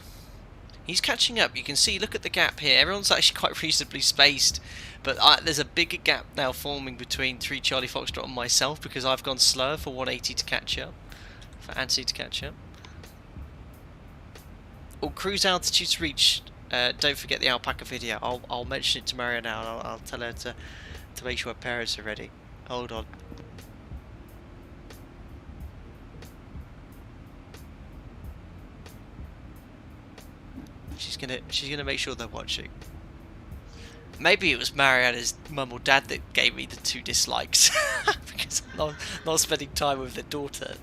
He's catching up. You can see, look at the gap here. Everyone's actually quite reasonably spaced, but there's a bigger gap now forming between 3 Charlie Foxtrot and myself, because I've gone slower for 180 to catch up, for Anthony to catch up. Oh, cruise altitude's reached. Don't forget the alpaca video. I'll mention it to Maria now, and I'll tell her to make sure her parents are ready. Hold on. She's gonna make sure they're watching. Maybe it was Mariana's mum or dad that gave me the 2 dislikes because I'm not spending time with their daughter.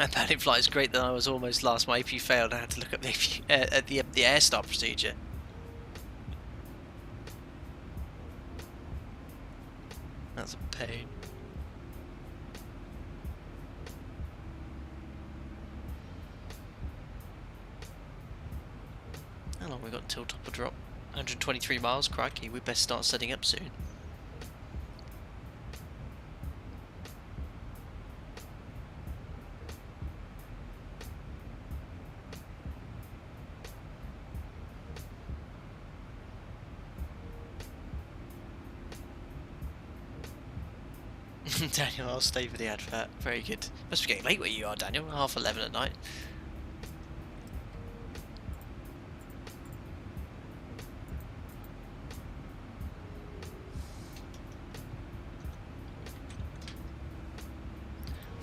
And panic flight is great that I was almost last. My AP failed. I had to look up the air start procedure. That's a pain. How long have we got until top of drop? 123 miles, crikey, we best start setting up soon. Daniel, I'll stay for the advert. Very good. Must be getting late where you are, Daniel. 11:30 at night.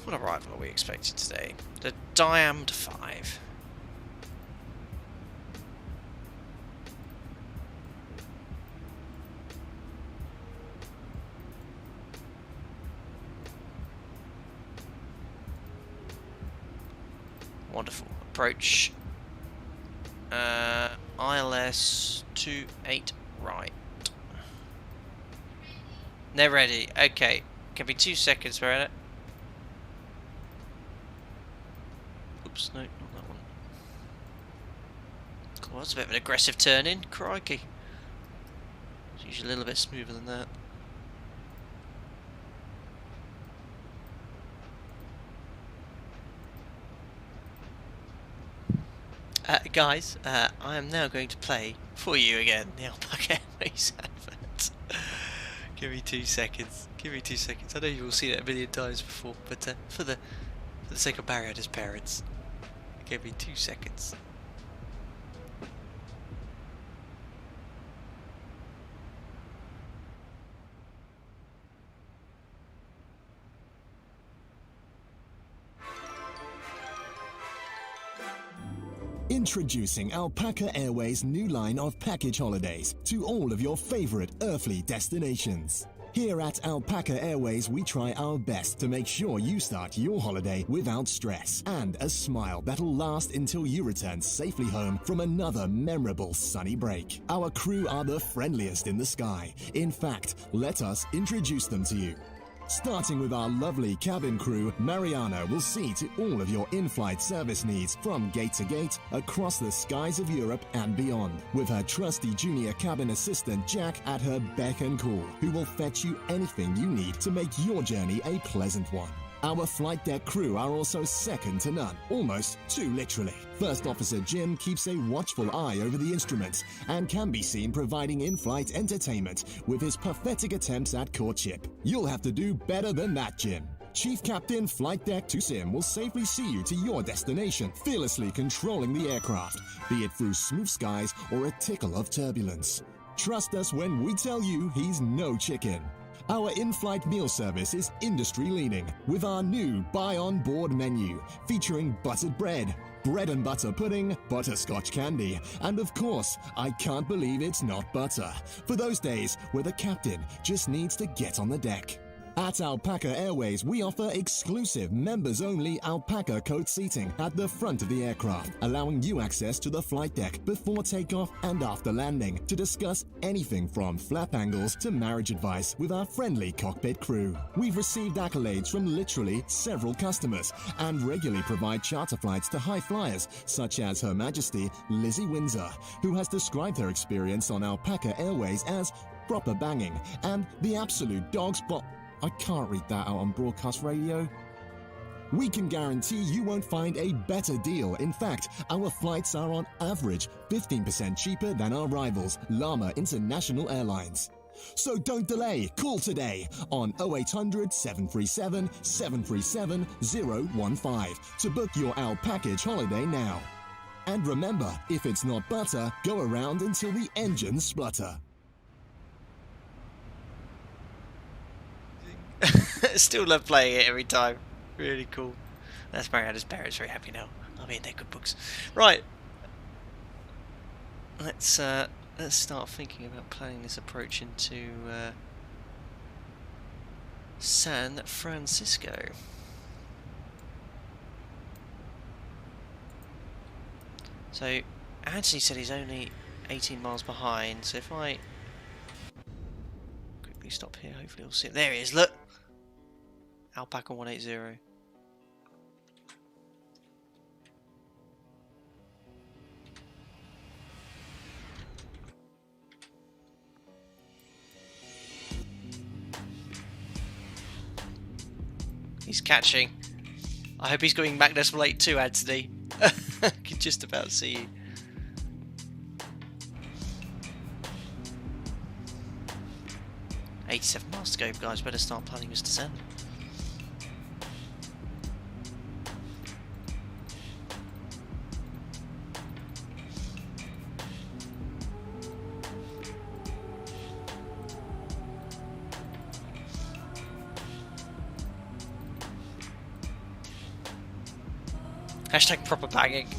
What arrival are we expecting today? The Diamond 5. Wonderful. Approach. ILS 28 right. They're ready. Okay. Give me 2 seconds, Verena. Oops, no, not that one. Cool, that's a bit of an aggressive turn in. Crikey. It's usually a little bit smoother than that. Guys, I am now going to play for you again the Alpaca Airways advert. Give me 2 seconds. Give me 2 seconds. I know you've all seen it a million times before, but for the sake of Mariana's parents, give me 2 seconds. Introducing Alpaca Airways' new line of package holidays to all of your favorite earthly destinations. Here at Alpaca Airways, we try our best to make sure you start your holiday without stress and a smile that'll last until you return safely home from another memorable sunny break. Our crew are the friendliest in the sky. In fact, let us introduce them to you. Starting with our lovely cabin crew, Mariana will see to all of your in-flight service needs from gate to gate across the skies of Europe and beyond, with her trusty junior cabin assistant Jack at her beck and call, who will fetch you anything you need to make your journey a pleasant one. Our flight deck crew are also second to none, almost too literally. First Officer Jim keeps a watchful eye over the instruments and can be seen providing in-flight entertainment with his pathetic attempts at courtship. You'll have to do better than that, Jim. Chief Captain Flight Deck 2 Sim will safely see you to your destination, fearlessly controlling the aircraft, be it through smooth skies or a tickle of turbulence. Trust us when we tell you he's no chicken. Our in-flight meal service is industry-leading with our new buy-on-board menu featuring buttered bread, bread and butter pudding, butterscotch candy, and of course, I can't believe it's not butter, for those days where the captain just needs to get on the deck. At Alpaca Airways, we offer exclusive members-only Alpaca coach seating at the front of the aircraft, allowing you access to the flight deck before takeoff and after landing to discuss anything from flap angles to marriage advice with our friendly cockpit crew. We've received accolades from literally several customers and regularly provide charter flights to high flyers such as Her Majesty Lizzie Windsor, who has described her experience on Alpaca Airways as proper banging and the absolute dog spot. I can't read that out on broadcast radio. We can guarantee you won't find a better deal. In fact, our flights are on average 15% cheaper than our rivals, Llama International Airlines. So don't delay, call today on 0800 737 737 015 to book your Alpaca holiday now. And remember, if it's not butter, go around until the engines splutter. Still love playing it every time. Really cool. That's Mariana's parents very happy now. I mean, they're good books. Right. Let's start thinking about planning this approach into San Francisco. So Anthony said he's only 18 miles behind. So if I quickly stop here, hopefully we'll see him. There he is. Look. Alpaca 180. He's catching. I hope he's going Mach Decimal 8 too, Anthony. I can just about see you. $87 miles to go, guys. Better start planning this descent. Hashtag proper banging.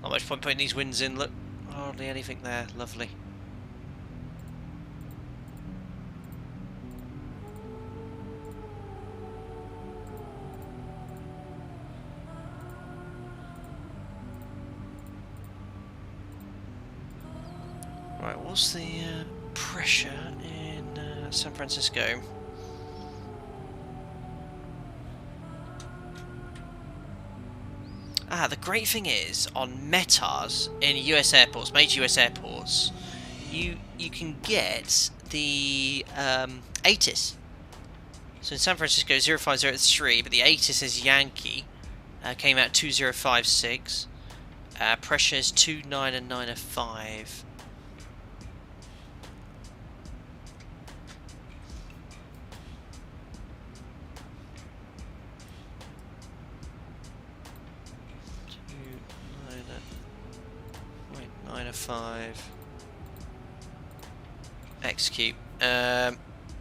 Not much point putting these winds in, look. Hardly anything there, lovely. Right, what's the pressure in San Francisco? The great thing is, on METARs in US airports, major US airports, you can get the ATIS. So in San Francisco, 0503, but the ATIS is Yankee, came out 2056. Pressure is 29 and 905. 905. Execute.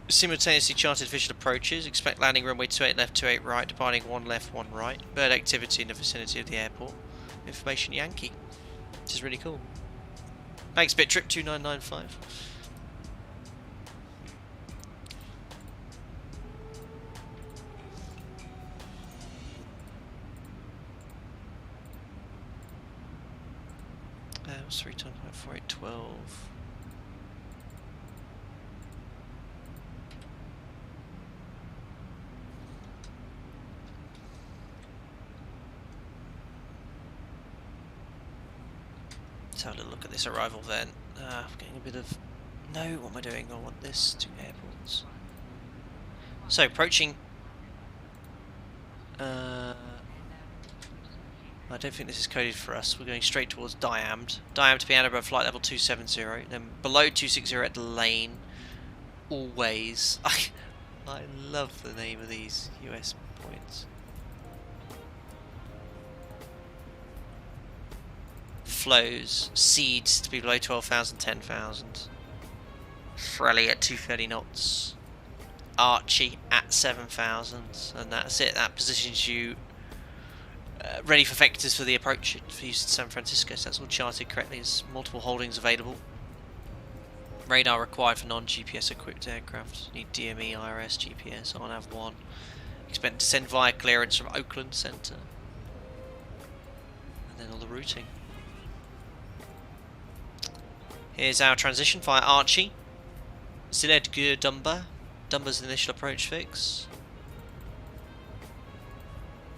Simultaneously charted visual approaches. Expect landing runway 28 left, 28 right, departing 1 left, 1 right. Bird activity in the vicinity of the airport. Information Yankee. Which is really cool. Thanks, Bittrip 2995. What's 3 times 4, 8, 12. Let's have a little look at this arrival then. I'm getting a bit of... No, what am I doing? I want this. 2 airports. So, approaching... I don't think this is coded for us. We're going straight towards Diamd. Diamd to be out above flight level 270. Then below 260 at the lane. Always. I love the name of these US points. Flows. Seeds to be below 12,000, 10,000. Frelly at 230 knots. Archie at 7,000. And that's it. That positions you ready for vectors for the approach for use in San Francisco. So that's all charted correctly. There's multiple holdings available. Radar required for non-GPS equipped aircraft. Need DME, IRS, GPS. I'll have 1. Expect to send via clearance from Oakland Center. And then all the routing. Here's our transition via Archie. Ziled Dumba. Dumba's the initial approach fix.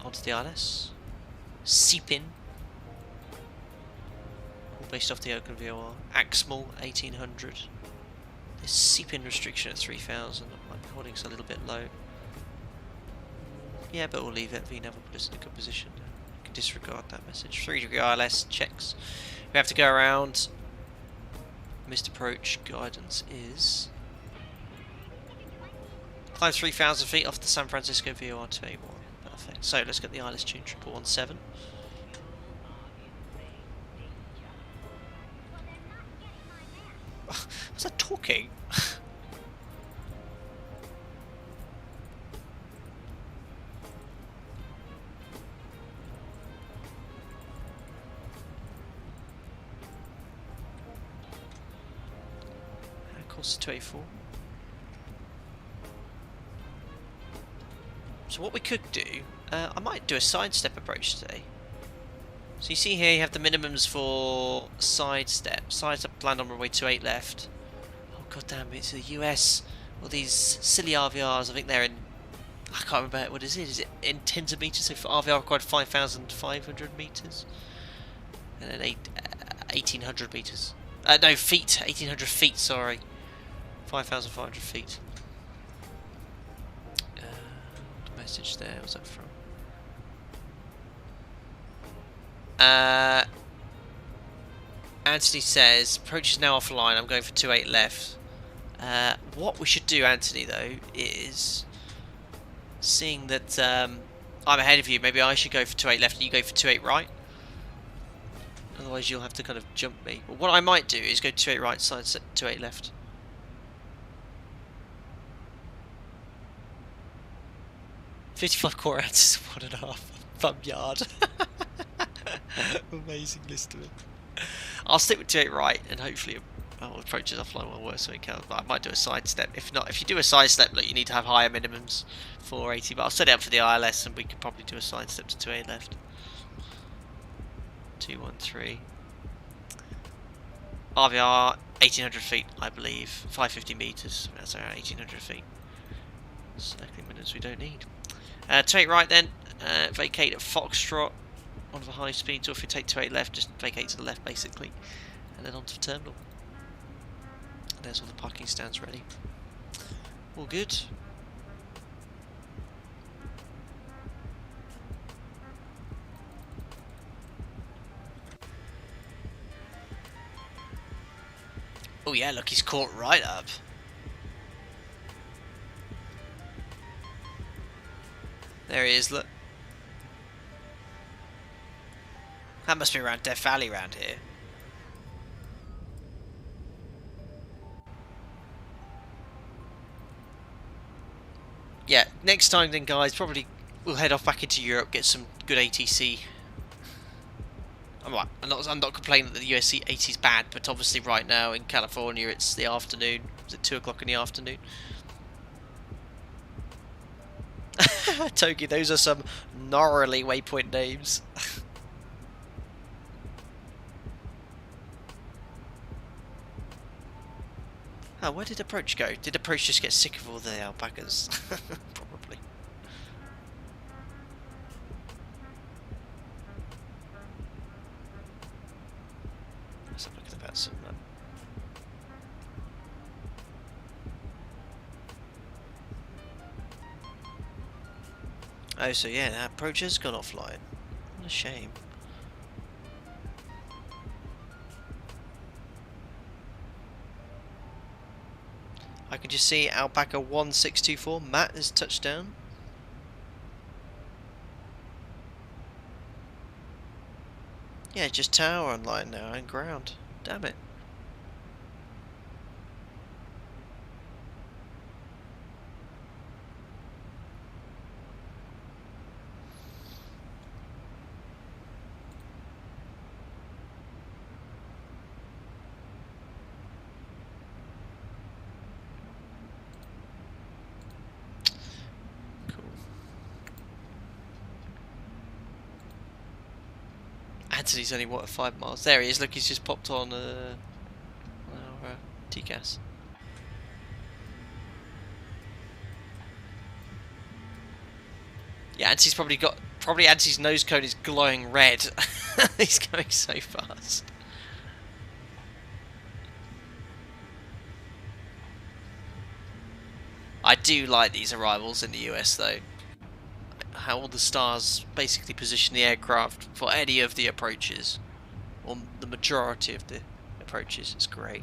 Onto the ILS. Seepin. All based off the Oakland VOR. Axmal 1800. This Seepin restriction at 3000. My holding's a little bit low. Yeah, but we'll leave it. VNAV will put us in a good position. You can disregard that message. 3-degree ILS checks. We have to go around. Missed approach guidance is... Climb 3,000 feet off the San Francisco VOR 281. Perfect. So let's get the ILS tune 117. Was that talking? Course 284. So what we could do, I might do a sidestep approach today. So you see here you have the minimums for sidestep. Sidestep land on runway 28 left. Oh god damn, it's the US. All these silly RVRs, I think they're in... I can't remember, what is it? Is it in tens of meters? So for RVR required 5,500 meters. And then 1,800 meters. No, feet. 1,800 feet, sorry. 5,500 feet. Message there, what's that from? Anthony says, approach is now offline, I'm going for 28 left. What we should do, Anthony, though, is seeing that I'm ahead of you, maybe I should go for 28 left and you go for 28 right. Otherwise you'll have to kind of jump me. But what I might do is go 28 right, side set 28 left. $55 core ounces, 1.5 thumb yard. Amazing list of it. I'll stick with 28 right and hopefully approaches offline will work so it can. I might do a side step. If not, if you do a side step, look, you need to have higher minimums for 80. But I'll set it up for the ILS and we could probably do a side step to 28 left. 213. RVR 1,800 feet, I believe. 550 meters. That's around 1,800 feet. Cycling minutes we don't need. Take right then, vacate at Foxtrot, one of the high speeds, or if you take 28 left, just vacate to the left basically, and then onto the terminal. And there's all the parking stands ready. All good. Oh yeah, look, he's caught right up. There he is, look. That must be around Death Valley around here. yeah, next time then, guys, probably we'll head off back into Europe, get some good ATC. I'm not complaining that the US ATC is bad, but obviously right now in California it's the afternoon. Is it 2 o'clock in the afternoon? Togi, those are some gnarly waypoint names. Oh, where did Approach go? Did Approach just get sick of all the alpacas? Probably. Let's have a look at about some. Oh, so yeah, that Approach has gone offline. What a shame. I can just see Alpaca 1624. Matt is touchdown. Yeah, just tower online now and ground. Damn it. Anthony's only what, 5 miles. There he is. Look, he's just popped on TCAS. Yeah, Anthony's probably Anthony's nose cone is glowing red. He's going so fast. I do like these arrivals in the US though. How all the stars basically position the aircraft for any of the approaches, or the majority of the approaches. It's great.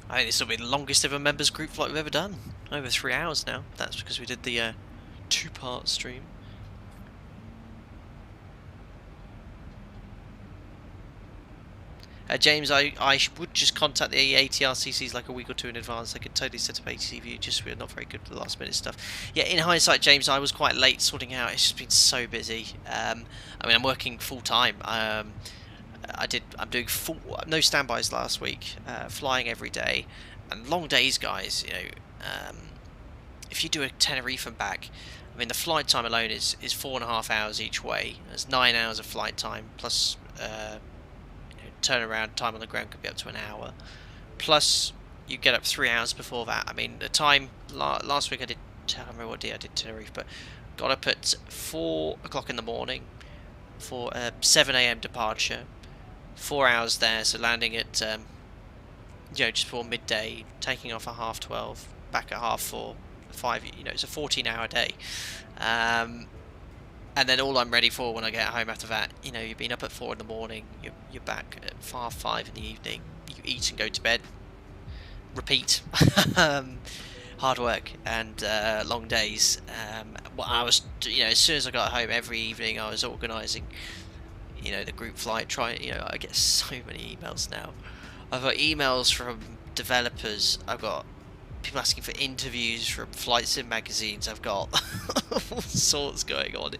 I think this will be the longest ever members group flight we've ever done. Over 3 hours now. That's because we did the 2-part stream. James, I would just contact the ATRCCs like a week or 2 in advance. I could totally set up ATC view, just we're not very good for the last minute stuff. Yeah, in hindsight, James, I was quite late sorting out. It's just been so busy. I mean, I'm working full time. I'm doing no standbys last week, flying every day, and long days, guys. You know, if you do a Tenerife and back, I mean, the flight time alone is 4.5 hours each way. There's 9 hours of flight time plus. Turnaround time on the ground could be up to an hour, plus you get up 3 hours before that. I mean, the time last week I can't remember what day I did Tenerife, but got up at 4 o'clock in the morning for a 7 AM departure, 4 hours there, so landing at just before midday, taking off at 12:30, back at 4:30, 5. It's a 14-hour day. And then all I'm ready for when I get home after that, you've been up at 4 in the morning, you're back at 5 in the evening, you eat and go to bed, repeat. Hard work and long days. I was, as soon as I got home every evening, I was organising, the group flight. I get so many emails now. I've got emails from developers. I've got people asking for interviews from flight sim magazines. I've got all sorts going on.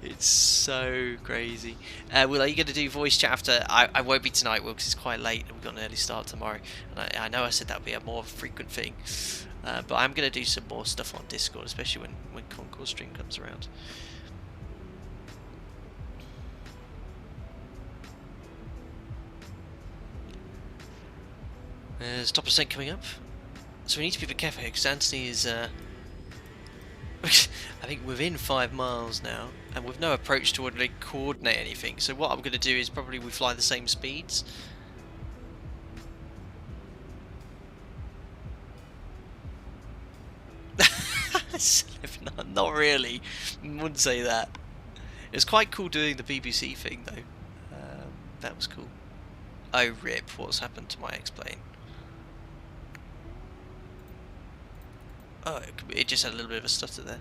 It's so crazy. Will, are you going to do voice chat after? I won't be tonight, Will, because it's quite late and we've got an early start tomorrow. And I know I said that would be a more frequent thing, but I'm going to do some more stuff on Discord, especially when Concourse stream comes around. There's top percent coming up. So we need to be a bit careful here, because Anthony is, I think, within 5 miles now, and with no approach to really coordinate anything. So what I'm going to do is probably we fly the same speeds. Not really. Wouldn't say that. It was quite cool doing the BBC thing, though. That was cool. Oh, rip. What's happened to my X-plane? Oh, it just had a little bit of a stutter there.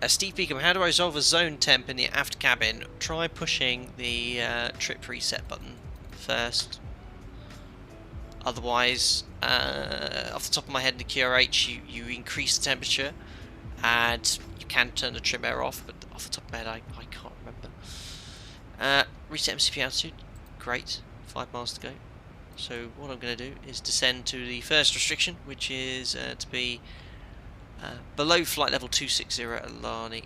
Steve Beacom, how do I resolve a zone temp in the aft cabin? Try pushing the trip reset button first. Otherwise, off the top of my head in the QRH, you increase the temperature, and you can turn the trim air off, but off the top of my head I can't remember. Reset MCP altitude, great, 5 miles to go. So what I'm going to do is descend to the first restriction, which is to be below flight level 260 at Alani.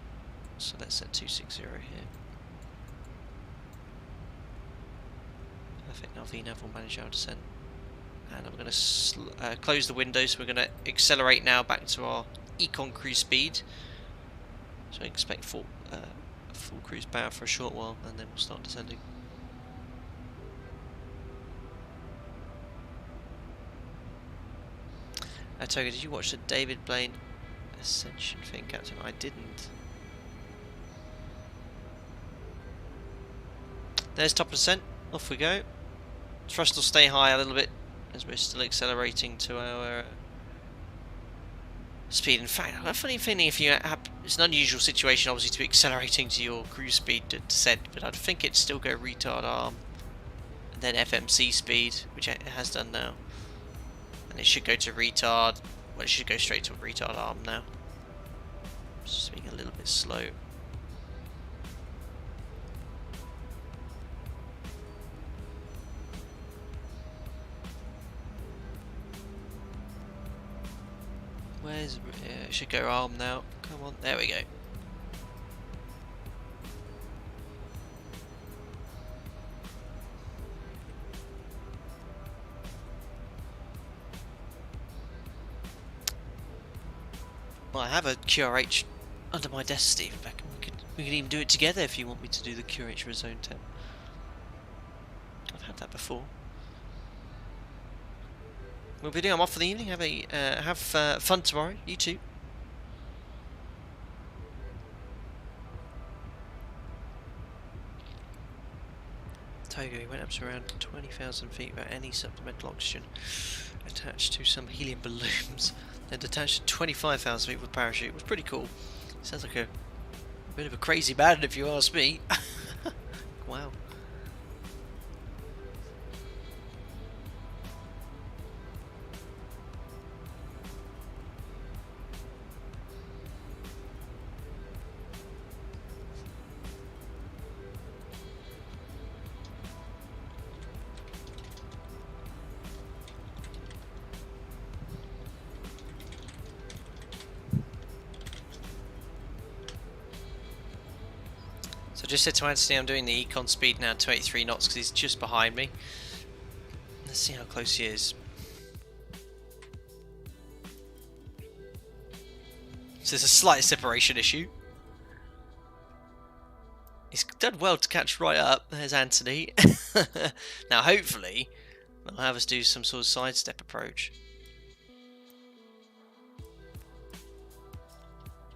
So let's set 260 here. Perfect, now VNAV will manage our descent. And I'm going to close the window, so we're going to accelerate now back to our econ cruise speed. So I expect full cruise power for a short while, and then we'll start descending. Toga, did you watch the David Blaine Ascension thing, Captain? I didn't. There's top percent. Off we go. Thrust will stay high a little bit as we're still accelerating to our speed. In fact, I've got a funny feeling if you have, it's an unusual situation obviously to be accelerating to your cruise speed to descent, but I'd think it'd still go retard arm and then FMC speed, which it has done now. And it should go to retard, well it should go straight to retard arm now. Just being a little bit slow. Where's it should go arm now. Come on, there we go. Well, I have a QRH under my desk, Stephen Beckham. We could even do it together if you want me to do the QRH for a zone 10. I've had that before. We'll be doing. I'm off for the evening. Have fun tomorrow. You too. Togo, he went up to around 20,000 feet without any supplemental oxygen attached to some helium balloons. Then detached to 25,000 feet with a parachute. It was pretty cool. Sounds like a bit of a crazy man if you ask me. Wow. So I just said to Anthony I'm doing the econ speed now to 83 knots because he's just behind me. Let's see how close he is. So there's a slight separation issue. He's done well to catch right up. There's Anthony. Now hopefully they'll have us do some sort of sidestep approach.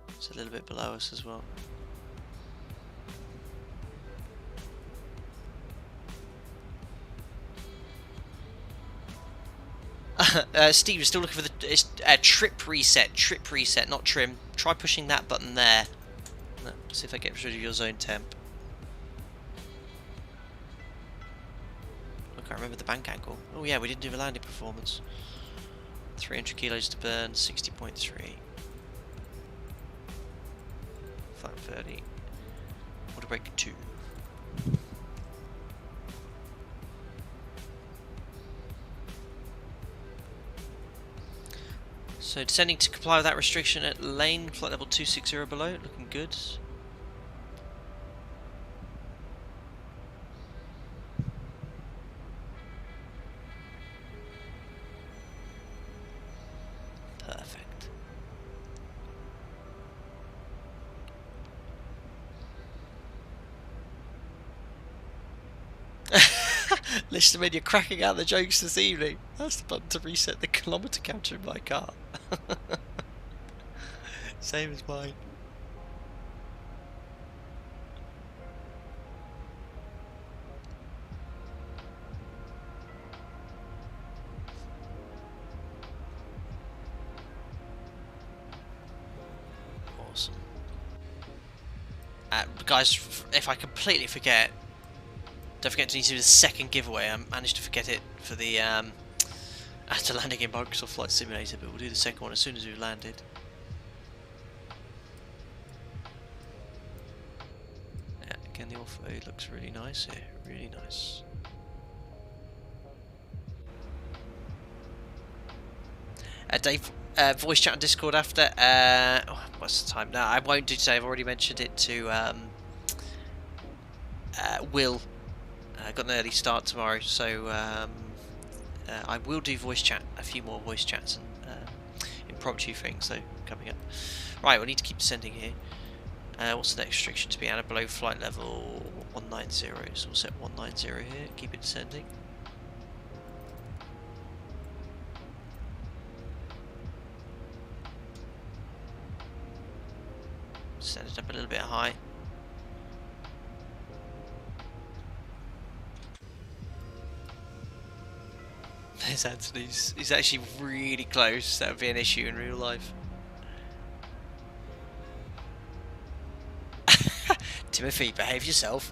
It's a little bit below us as well. Steve, you're still looking for the trip reset, not trim. Try pushing that button there. See if that gets rid of your zone temp. I can't remember the bank angle. Oh yeah, we didn't do the landing performance. 300 kilos to burn, 60.3. 530. Water break 2. So descending to comply with that restriction at lane, flight level 260 below, looking good. Perfect. Listen, you're cracking out the jokes this evening. That's the button to reset the kilometre counter in my car. Same as mine. Awesome. Guys, if I completely forget, don't forget to do the second giveaway. I managed to forget it for the after landing in Microsoft Flight Simulator, but we'll do the second one as soon as we've landed. Yeah, again, the off looks really nice here, really nice. Dave, voice chat on Discord after. What's the time now? I won't do today. I've already mentioned it to Will. Got an early start tomorrow, so I will do voice chat. A few more voice chats and impromptu things. So coming up. Right, we'll need to keep descending here. What's the next restriction to be at or below flight level 190? So we'll set 190 here. Keep it descending. Set it up a little bit high. There's Anthony. He's actually really close. That would be an issue in real life. Timothy, behave yourself.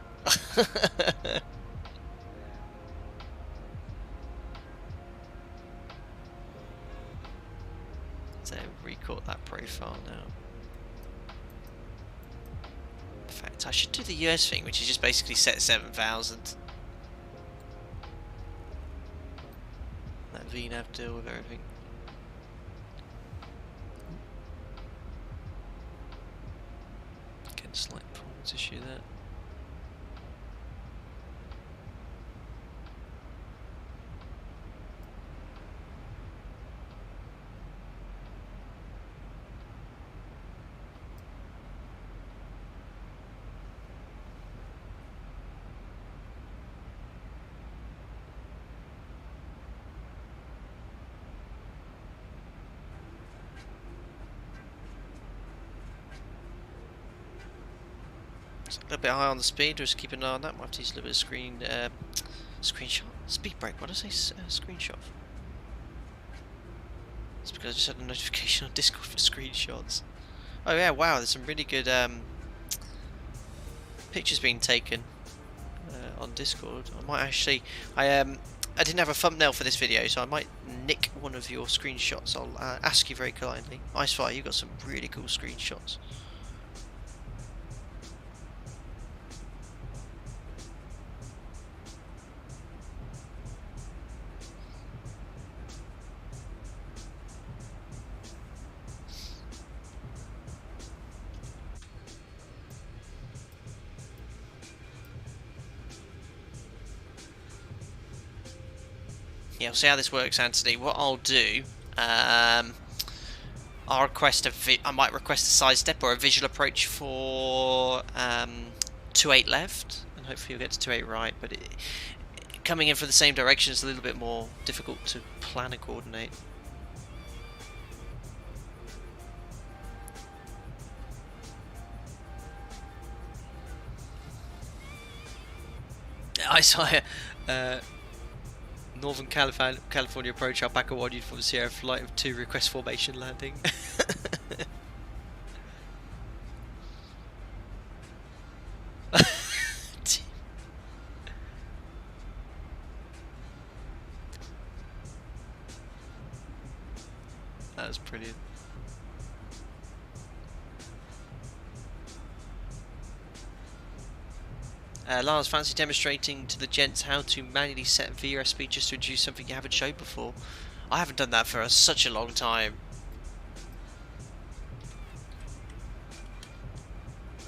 So record that profile now. In fact, I should do the US thing, which is just basically set 7,000. Let VNAV deal with everything. Again, slight performance issue there. A little bit high on the speed, just keep an eye on that. Might have to use a little bit of screenshot. Speed break, what did I say? Screenshot. It's because I just had a notification on Discord for screenshots. Oh yeah, wow, there's some really good pictures being taken on Discord. I might actually, I didn't have a thumbnail for this video, so I might nick one of your screenshots. I'll ask you very kindly. Icefire, you got some really cool screenshots. Yeah, we'll see how this works, Anthony. What I'll do, I'll request I might request a side step or a visual approach for 28 left, and hopefully you'll get to 28 right. But coming in from the same direction is a little bit more difficult to plan and coordinate. I saw Northern California approach Alpaca 1 from Sierra Flight of 2 request formation landing. That was brilliant. Lars, fancy demonstrating to the gents how to manually set VRF speed just to introduce something you haven't showed before? I haven't done that for such a long time.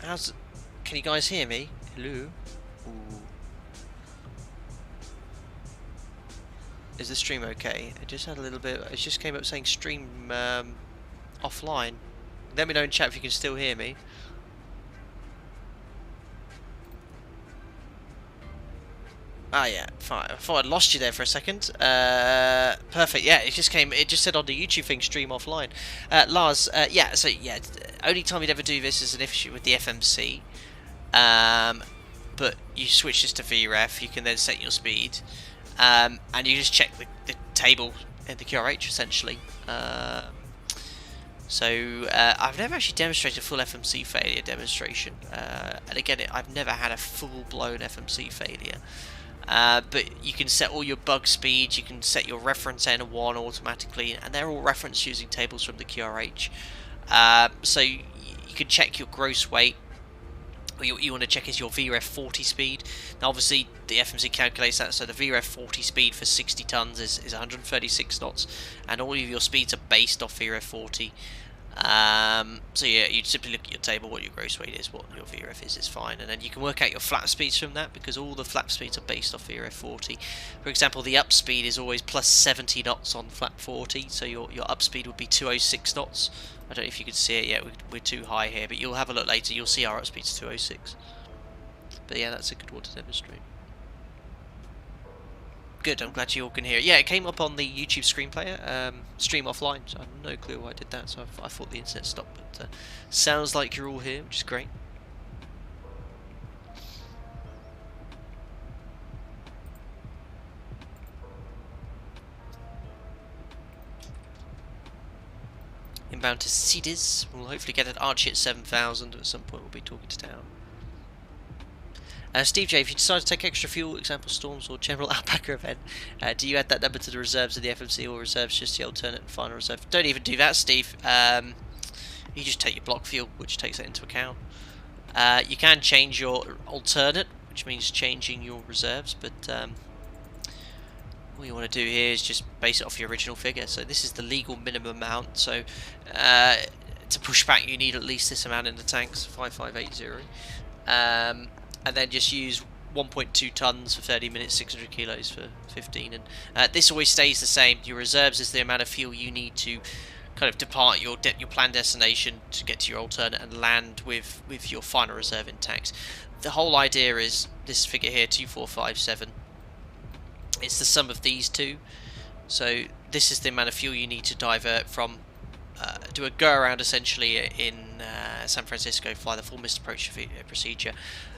Can you guys hear me? Hello? Ooh. Is the stream okay? It just had a little bit, it just came up saying stream offline. Let me know in chat if you can still hear me. Ah yeah, fine. I thought I'd lost you there for a second. Perfect. Yeah, it just said on the YouTube thing, stream offline. Lars, yeah. So yeah, only time you'd ever do this is an issue with the FMC. But you switch this to VREF, you can then set your speed, and you just check the table in the QRH essentially. So I've never actually demonstrated a full FMC failure demonstration, and again, I've never had a full-blown FMC failure. But you can set all your bug speeds, you can set your reference N1 automatically, and they're all referenced using tables from the QRH. So you can check your gross weight. What you want to check is your VREF 40 speed. Now obviously the FMC calculates that, so the VREF 40 speed for 60 tons is 136 knots, and all of your speeds are based off VREF 40. So yeah, you'd simply look at your table, what your gross weight is, what your VREF is fine, and then you can work out your flap speeds from that, because all the flap speeds are based off VREF 40. For example, the up speed is always plus 70 knots on flap 40, so your up speed would be 206 knots. I don't know if you can see it yet, we're too high here, but you'll have a look later, you'll see our up speed's 206. But yeah, that's a good one to demonstrate. Good, I'm glad you all can hear it. Yeah, it came up on the YouTube screen player, stream offline, so I have no clue why I did that, so I thought the internet stopped, but sounds like you're all here, which is great. Inbound to Cedars, we'll hopefully get an Archie at 7,000, at some point we'll be talking to town. Steve J, if you decide to take extra fuel, example storms or general alpaca event, do you add that number to the reserves of the FMC, or reserves just the alternate and final reserve? Don't even do that, Steve. You just take your block fuel, which takes that into account. You can change your alternate, which means changing your reserves, but all you want to do here is just base it off your original figure. So this is the legal minimum amount, so to push back you need at least this amount in the tanks, 5580. And then just use 1.2 tons for 30 minutes, 600 kilos for 15, and this always stays the same. Your reserves is the amount of fuel you need to kind of depart your planned destination to get to your alternate and land with your final reserve in tanks. The whole idea is this figure here, 2457. It's the sum of these two. So this is the amount of fuel you need to divert from, do a go around essentially in San Francisco, fly the full missed approach procedure,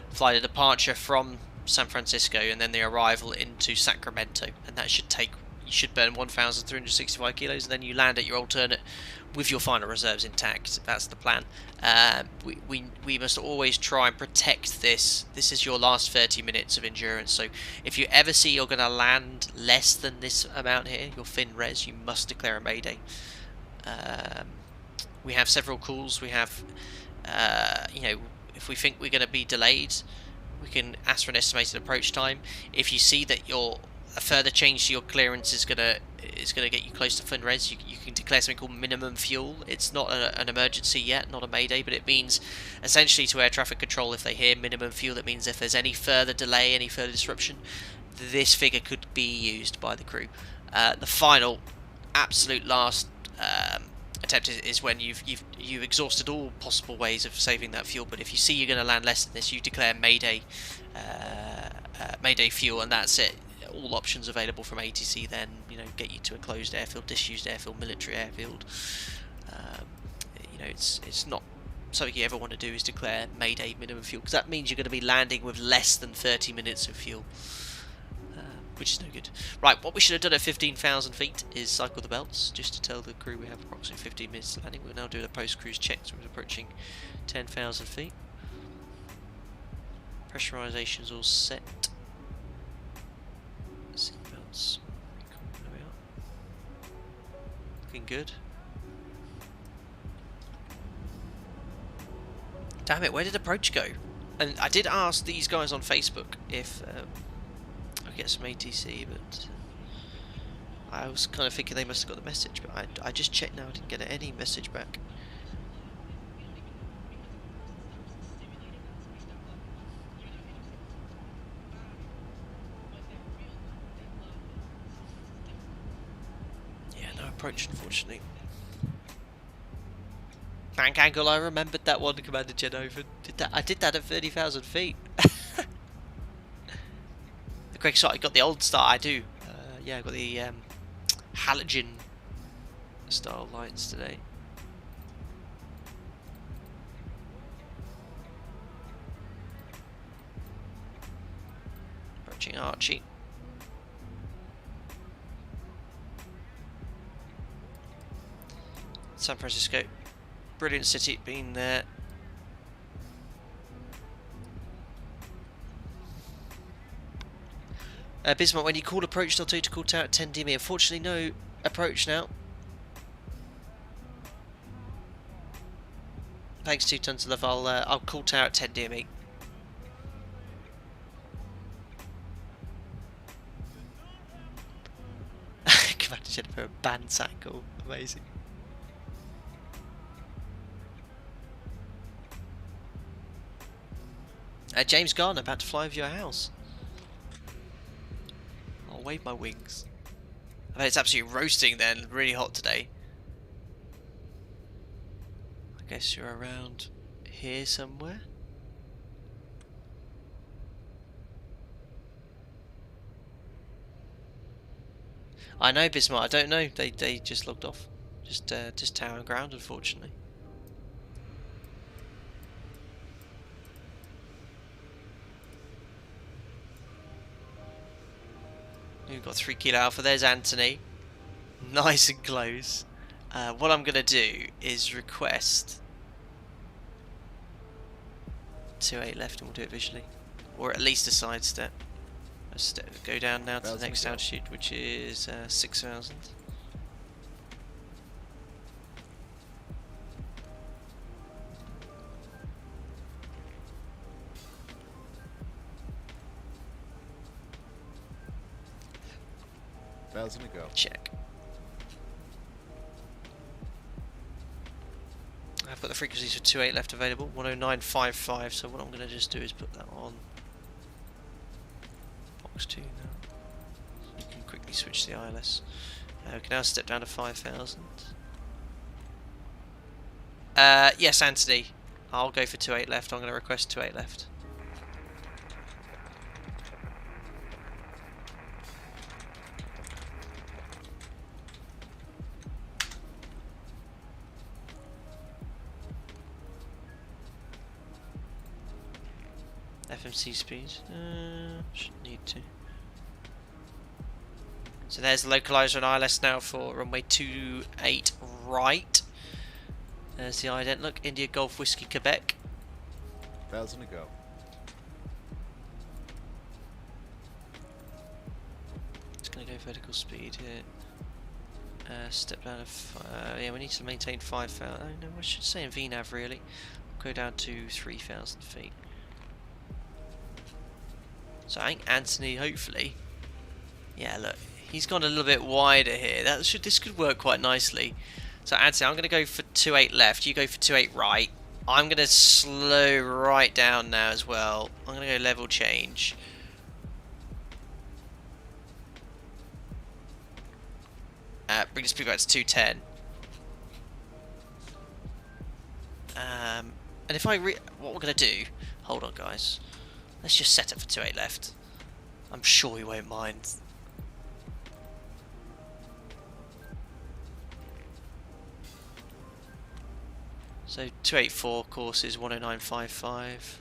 fly the departure from San Francisco, and then the arrival into Sacramento, and that should take, you should burn 1,365 kilos, and then you land at your alternate with your final reserves intact. That's the plan. We must always try and protect this. This is your last 30 minutes of endurance, so if you ever see you're going to land less than this amount here, your fin res, you must declare a mayday. We have several calls. We have, you know, if we think we're going to be delayed, we can ask for an estimated approach time. If you see that a further change to your clearance is going to get you close to fin res, you can declare something called minimum fuel. It's not an emergency yet, not a mayday, but it means essentially to air traffic control, if they hear minimum fuel, it means if there's any further delay, any further disruption, this figure could be used by the crew. The final, absolute last attempt is when you've exhausted all possible ways of saving that fuel. But if you see you're going to land less than this, you declare mayday, mayday fuel, and that's it. All options available from ATC then, you know, get you to a closed airfield, disused airfield, military airfield. You know, it's not something you ever want to do, is declare mayday minimum fuel, because that means you're going to be landing with less than 30 minutes of fuel, which is no good. Right, what we should have done at 15,000 feet is cycle the belts, just to tell the crew we have approximately 15 minutes landing. We're now doing a post-cruise check, so we're approaching 10,000 feet. Pressurization's all set. Seatbelts. There we are. Looking good. Damn it, where did approach go? And I did ask these guys on Facebook if I get some ATC, but I was kind of thinking they must have got the message, but I just checked now, I didn't get any message back. Yeah, no approach, unfortunately. Bank angle, I remembered that one, Commander Genovan. I did that at 30,000 feet. The correct start, I got the old start, I do. Yeah, I got the halogen style lights today. Approaching Archie. San Francisco. Brilliant city, been there. Bismarck, when you call approach, they'll tell you to call tower at 10 DME. Unfortunately, no approach now. Thanks 2 tons of love. I'll call tower at 10 DME. Commander Jennifer, a band cycle. Amazing. James Garner, about to fly over your house. I'll wave my wings. I bet it's absolutely roasting then, really hot today. I guess you're around here somewhere. I know, Bismarck, I don't know. They just logged off. Just tower and ground, unfortunately. We've got 3 Kilo Alpha. There's Anthony. Nice and close. What I'm going to do is request 2-8 left and we'll do it visually. Or at least a side step. Go down now to the next altitude, which is 6,000. To go. Check. I've got the frequencies for 2.8 left available, 109.55, so what I'm going to just do is put that on box 2 now. You can quickly switch the ILS. We can now step down to 5,000. Yes, Anthony, I'll go for 2.8 left. I'm going to request 2.8 left. FMC speed, shouldn't need to. So there's the localizer and ILS now for runway 28 right. There's the ident. Look, India Golf Whiskey Quebec. 1,000 to go. Just gonna go vertical speed here. Step down to yeah, we need to maintain 5,000. Oh no, I should say in VNAV really. Go down to 3,000 feet. So I think Anthony, hopefully, yeah, look, he's gone a little bit wider here. This could work quite nicely. So Anthony, I'm going to go for 2.8 left. You go for 2.8 right. I'm going to slow right down now as well. I'm going to go level change. Bring the speed back to 210. And if I what we're going to do, hold on guys. Let's just set it for 2.8 left. I'm sure he won't mind. So 284 course is 109.55.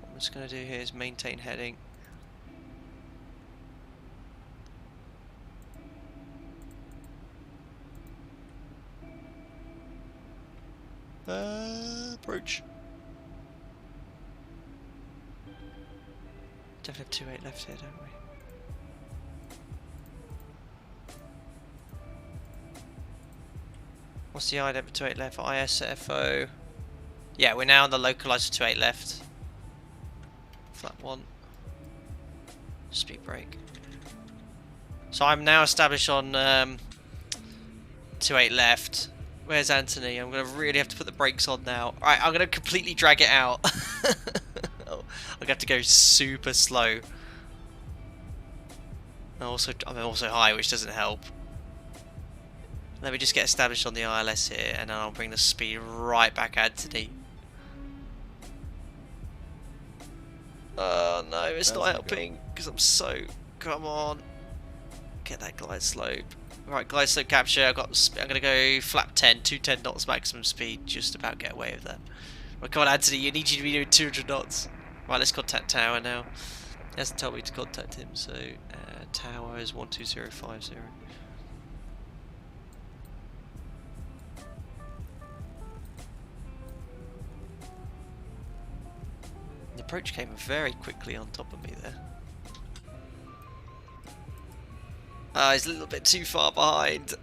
What I'm just going to do here is maintain heading. Approach. Definitely have 2.8 left here, don't we? What's the ident for 2.8 left? ISFO. Yeah, we're now on the localizer 2.8 left. Flat 1. Speed brake. So I'm now established on 2.8 left. Where's Anthony? I'm going to really have to put the brakes on now. Alright, I'm going to completely drag it out. I'm going to have to go super slow. I'm also high, which doesn't help. Let me just get established on the ILS here, and then I'll bring the speed right back, Anthony. Oh no, it's not helping, because I'm so... Come on. Get that glide slope. Right, glide slope capture. I'm going to go flap 10, 210 knots maximum speed. Just about get away with that. Right, come on, Anthony. You need you to be doing 200 knots. Right, let's contact Tower now. He hasn't told me to contact him, so Tower is 12050. The approach came very quickly on top of me there. Ah, he's a little bit too far behind.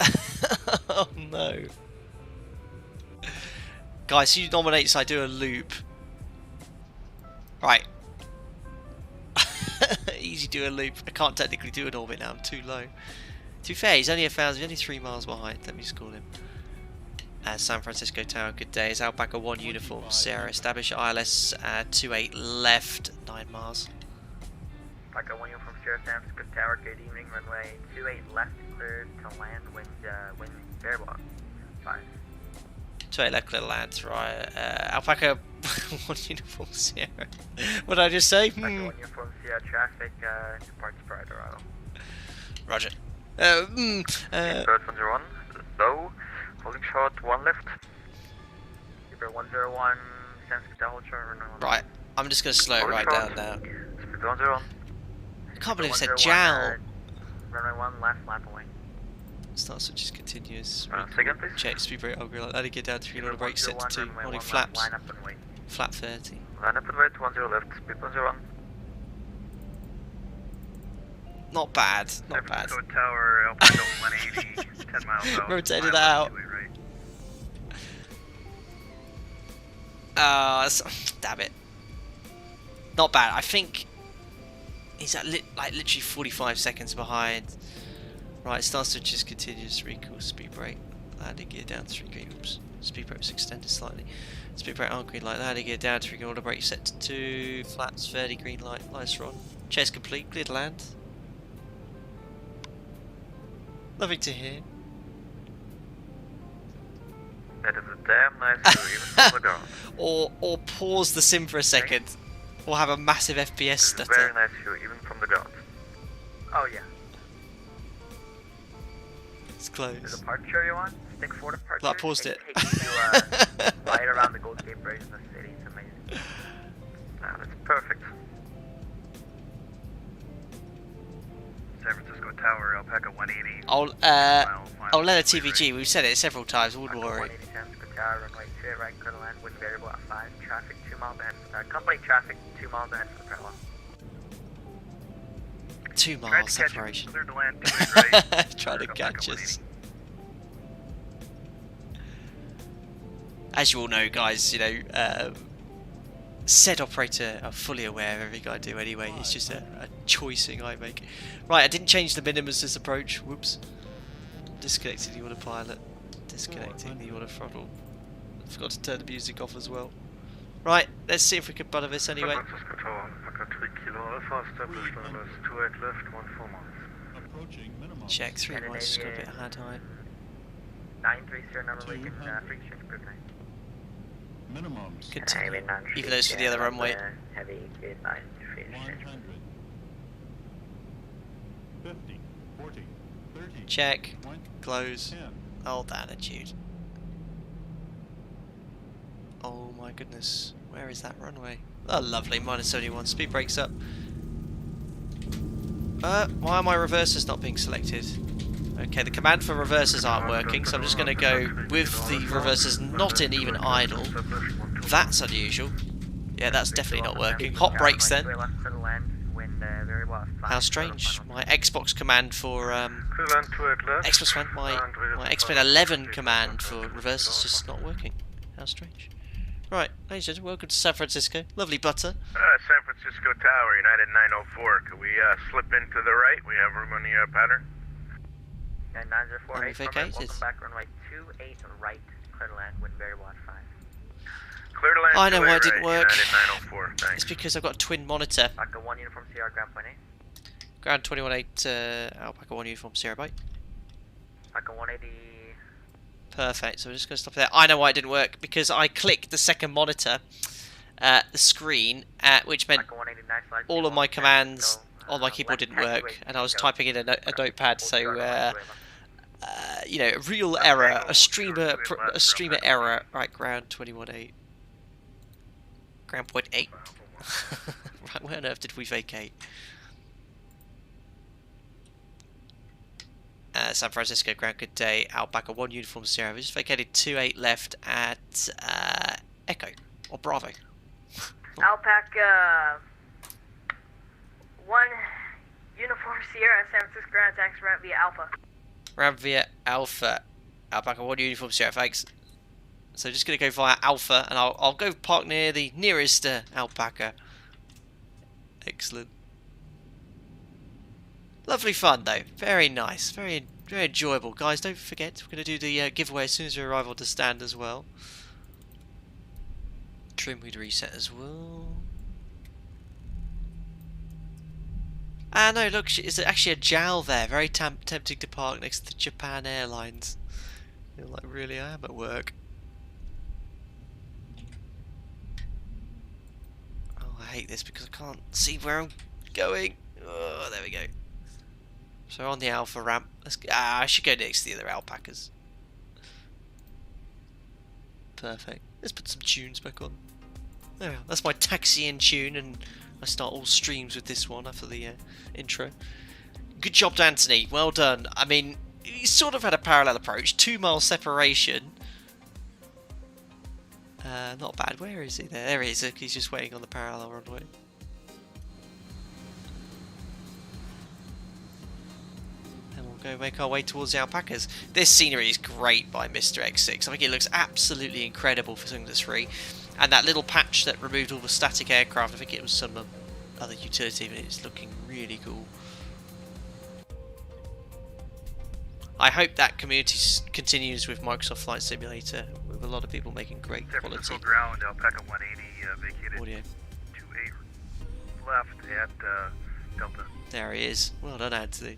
Oh no. Guys, who nominates I do a loop? Right. Easy do a loop. I can't technically do an orbit now, I'm too low. To be fair, he's only 3 miles behind. Let me just call him. San Francisco Tower, good day. Is Alpaca 1 uniform, Sierra. Establish ILS 28 left, 9 miles. Alpaca 1 uniform, Sierra, San Francisco Tower, good evening. Runway 28 left, cleared to land, wind very well. 5. 28 left, clear to land, right. Alpaca 1 uniform, Sierra. What did I just say? Alpaca 1 uniform, Sierra, traffic, departs per Dorado. Roger. Bird 101, low. Holding short, 1 left. Keeper 101, San Francisco hold short, right, I'm just going to slow it right down now. Speed 101. I can't believe it said JAL. Runway 1 left, lap away. Start switch is continuous. Second, please. Check speed brake upgrade like that to get down to 3 on the brake set to 2. Holding flaps. flaps. Line up and wait. Flap 30. Line up and wait, 10 left, speed 101. Not bad, not bad. San Francisco Tower, Alpaca 180, 10 miles out. Rotated out. Damn it. Not bad. I think he's at like literally 45 seconds behind. Right, start switch is continuous. Recall speed brake. Landing gear down 3 green. Oops. Speed brake was extended slightly. Speed brake on green light. Landing gear down 3 green. Auto brake set to 2. Flaps 30 green light. Lights are on. Chase complete. Clear to land. Nothing to hear. That is a damn nice view, even from the ground. Or pause the sim for a second. Or have a massive FPS stutter. Very nice view, even from the ground. Oh yeah. It's close. The departure you want? Stick for departure. I paused it. Takes you right around the Gold Gate Bridge in the city. It's amazing. That's perfect. San Francisco Tower, Alpaca 180. I'll let a TVG. We've said it several times. Wouldn't worry. 180 San Francisco Tower, runway 2 right, clear to land, wind variable at 5. Traffic 2 miles ahead. Company traffic 2 miles ahead for the parallel. 2 miles separation. Clear to land, 2 right. Trying to catch us. As you all know, guys, you know, said operator are fully aware of everything I do anyway. It's just a choicing I make. Right, I didn't change the minimums this approach. Whoops. Disconnecting the autopilot. Disconnecting the auto throttle. Forgot to turn the music off as well. Right, let's see if we can butter this anyway. San Francisco Tower, Alpaca 3 Kilo Alpha, established on those 28 left, 14 miles. Approaching minimum. Check 3 miles, just got a bit hard time. 930 number Lincoln, free exchange group 9. Minimums. Continue. Even though it's for the other runway. Heavy, gate 9, free exchange. 100. 50. 40. 30. Check. 20, Close. 10. Hold attitude. Oh my goodness. Where is that runway? Oh, lovely. Minus 71. Speed brakes up. Why are my reversers not being selected? Okay, the command for reversers aren't working, so I'm just going to go with the reversers not in even idle. That's unusual. Yeah, that's definitely not working. Hot brakes then. How strange. My Xbox command for Xbox command, my Xbox 11 command for reversers just not working. How strange. Right, ladies and gentlemen, welcome to San Francisco. Lovely butter. San Francisco Tower, United 904. Could we slip into the right? We have room on the pattern. And 9048, vacated. welcome back, runway 28 right, clear to land, wind variable at 5. Clear to land. I know why it didn't work. United 904, thanks. It's because I've got a twin monitor. Alpaca 1 uniform CR, ground point 8. Ground 218, Alpaca 1 uniform, Sierra Bite. Alpaca 180. Perfect, so we're just going to stop there. I know why it didn't work, because I clicked the second monitor, the screen, which meant all of my commands on my keyboard didn't work, and I was typing in a notepad, so, you know, a real error, a streamer error. Right, ground 218. Ground point 8. Right, where on earth did we vacate? San Francisco, ground, good day. Alpaca 1 Uniform Sierra. We just vacated 28 left at Echo, or Bravo. Alpaca 1 Uniform Sierra, San Francisco ground, taxi route via Alpha. Round via Alpha. Alpaca 1 Uniform Sierra, thanks. So just going to go via Alpha, and I'll go park near the nearest Alpaca. Excellent. Lovely fun though, very nice, very enjoyable. Guys, don't forget, we're going to do the giveaway as soon as we arrive on the stand as well. Trim we'd reset as well. Ah no, look, it's actually a JAL there, very tempting to park next to Japan Airlines. I feel like really I am at work. Oh, I hate this because I can't see where I'm going. Oh, there we go. So on the Alpha ramp, I should go next to the other alpacas. Perfect. Let's put some tunes back on. There we are. That's my taxiing tune, and I start all streams with this one after the intro. Good job, Anthony. Well done. I mean, he sort of had a parallel approach. 2 mile separation. Not bad. Where is he? There he is. He's just waiting on the parallel runway. Go make our way towards the alpacas. This scenery is great by Mr. X6. I think it looks absolutely incredible for something that's free. And that little patch that removed all the static aircraft, I think it was some other utility, but it's looking really cool. I hope that community continues with Microsoft Flight Simulator, with a lot of people making great quality San ground, Alpaca 180 vacated audio. 28 left at Delta. There he is. Well done, Anthony.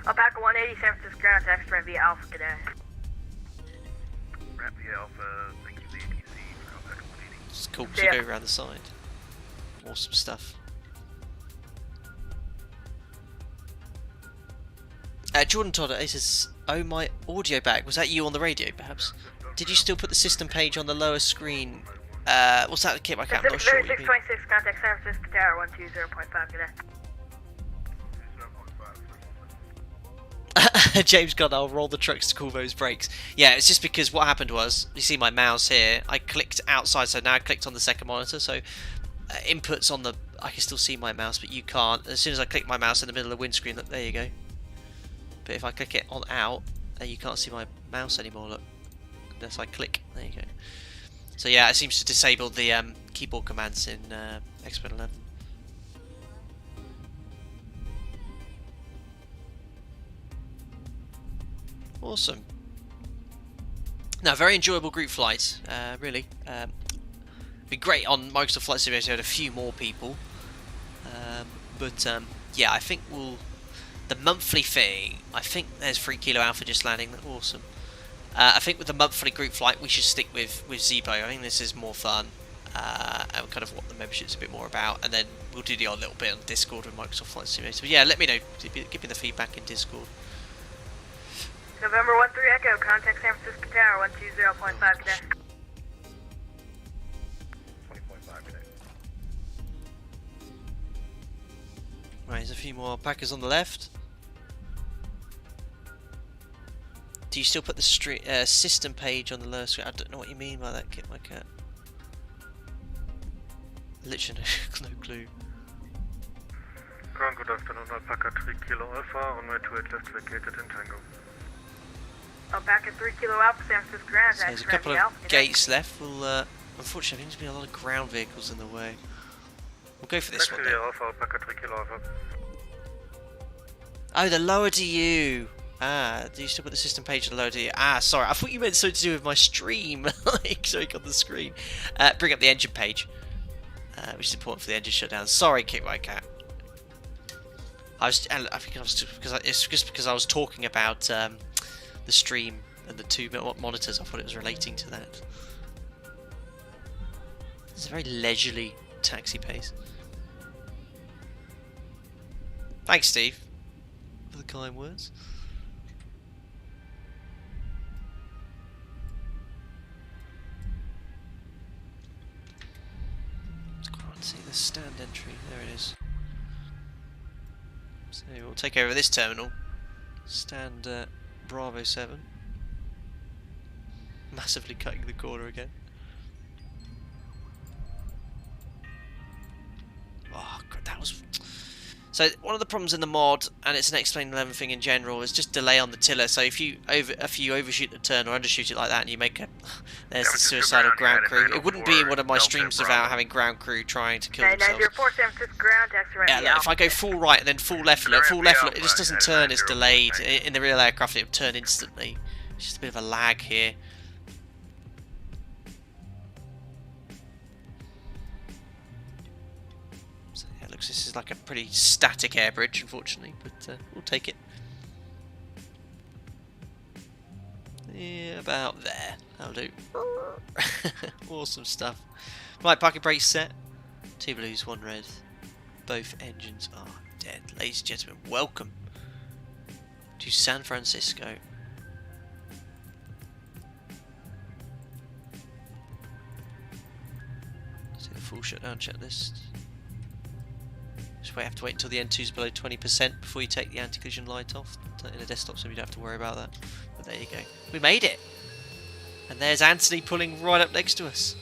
Alpaca 180, San Francisco ground, taxi route via Alpha today. Ramp via Alpha, thank you, the ATC for Alpaca 180. It's cool to go around the side. Awesome stuff. Jordan Todd, he says, oh my audio back. Was that you on the radio, perhaps? Did you still put the system page on the lower screen? What's that? Kit my cat? I'm not sure what you mean. 3626, contact San Francisco Tower 120.5 today. James God, I'll roll the trucks to call those brakes. Yeah, it's just because what happened was, you see my mouse here, I clicked outside, so now I clicked on the second monitor, so inputs on the, I can still see my mouse, but you can't. As soon as I click my mouse in the middle of the windscreen, look, there you go. But if I click it on out, you can't see my mouse anymore, look. Unless I click, there you go. So yeah, it seems to disable the keyboard commands in X-Men 11. Awesome. Now, very enjoyable group flight, really. Be great on Microsoft Flight Simulator. Had a few more people, but yeah, I think the monthly thing. I think there's 3 Kilo Alpha just landing. Awesome. I think with the monthly group flight, we should stick with ZIBO. I think this is more fun, and kind of what the membership's a bit more about. And then we'll do the odd little bit on Discord with Microsoft Flight Simulator. But yeah, let me know. Give me the feedback in Discord. November 13 Echo, contact San Francisco Tower 120.5 today. 20.5 today. Right, there's a few more alpacas on the left. Do you still put the system page on the lower screen? I don't know what you mean by that, Kit my cat. Literally no clue. Good afternoon, Alpaca 3 Kilo Alpha, on my 28 left vacated in Tango. Alpaca 3 Kilo Alpha, San Francisco ground, So there's a couple of gates left. We'll, unfortunately, there's been a lot of ground vehicles in the way. We'll go for this one then. Alpha, Alpaca 3 Kilo Alpha. Oh, the lower DU. Ah, do you still put the system page on the lower DU? Ah, sorry, I thought you meant something to do with my stream. Like, something on the screen. Bring up the engine page, which is important for the engine shutdown. Sorry, Kick My Cat. I think it's just because I was talking about the stream and the 2 monitors. I thought it was relating to that. It's a very leisurely taxi pace. Thanks, Steve, for the kind words. see the stand entry. There it is. So we'll take over this terminal. Stand Bravo 7. Massively cutting the corner again. Oh god, that was... So one of the problems in the mod, and it's an explain 11 thing in general, is just delay on the tiller. So if you overshoot the turn or undershoot it like that, and you make a there's the suicidal ground crew. It wouldn't be one of my streams without having ground crew trying to kill themselves. 904 San Francisco ground taxi right Yeah, look, if I go full right and then full left, look, it just doesn't turn. It's delayed. In the real aircraft, it would turn instantly. It's just a bit of a lag here. Looks this is like a pretty static air bridge, unfortunately, but we'll take it. Yeah, about there. That'll do. Awesome stuff. Right, parking brakes set. 2 blues, 1 red. Both engines are dead. Ladies and gentlemen, welcome to San Francisco. Let's do the full shutdown checklist. We have to wait until the N2 is below 20% before you take the anti-collision light off in a desktop, so you don't have to worry about that. But there you go. We made it! And there's Anthony pulling right up next to us.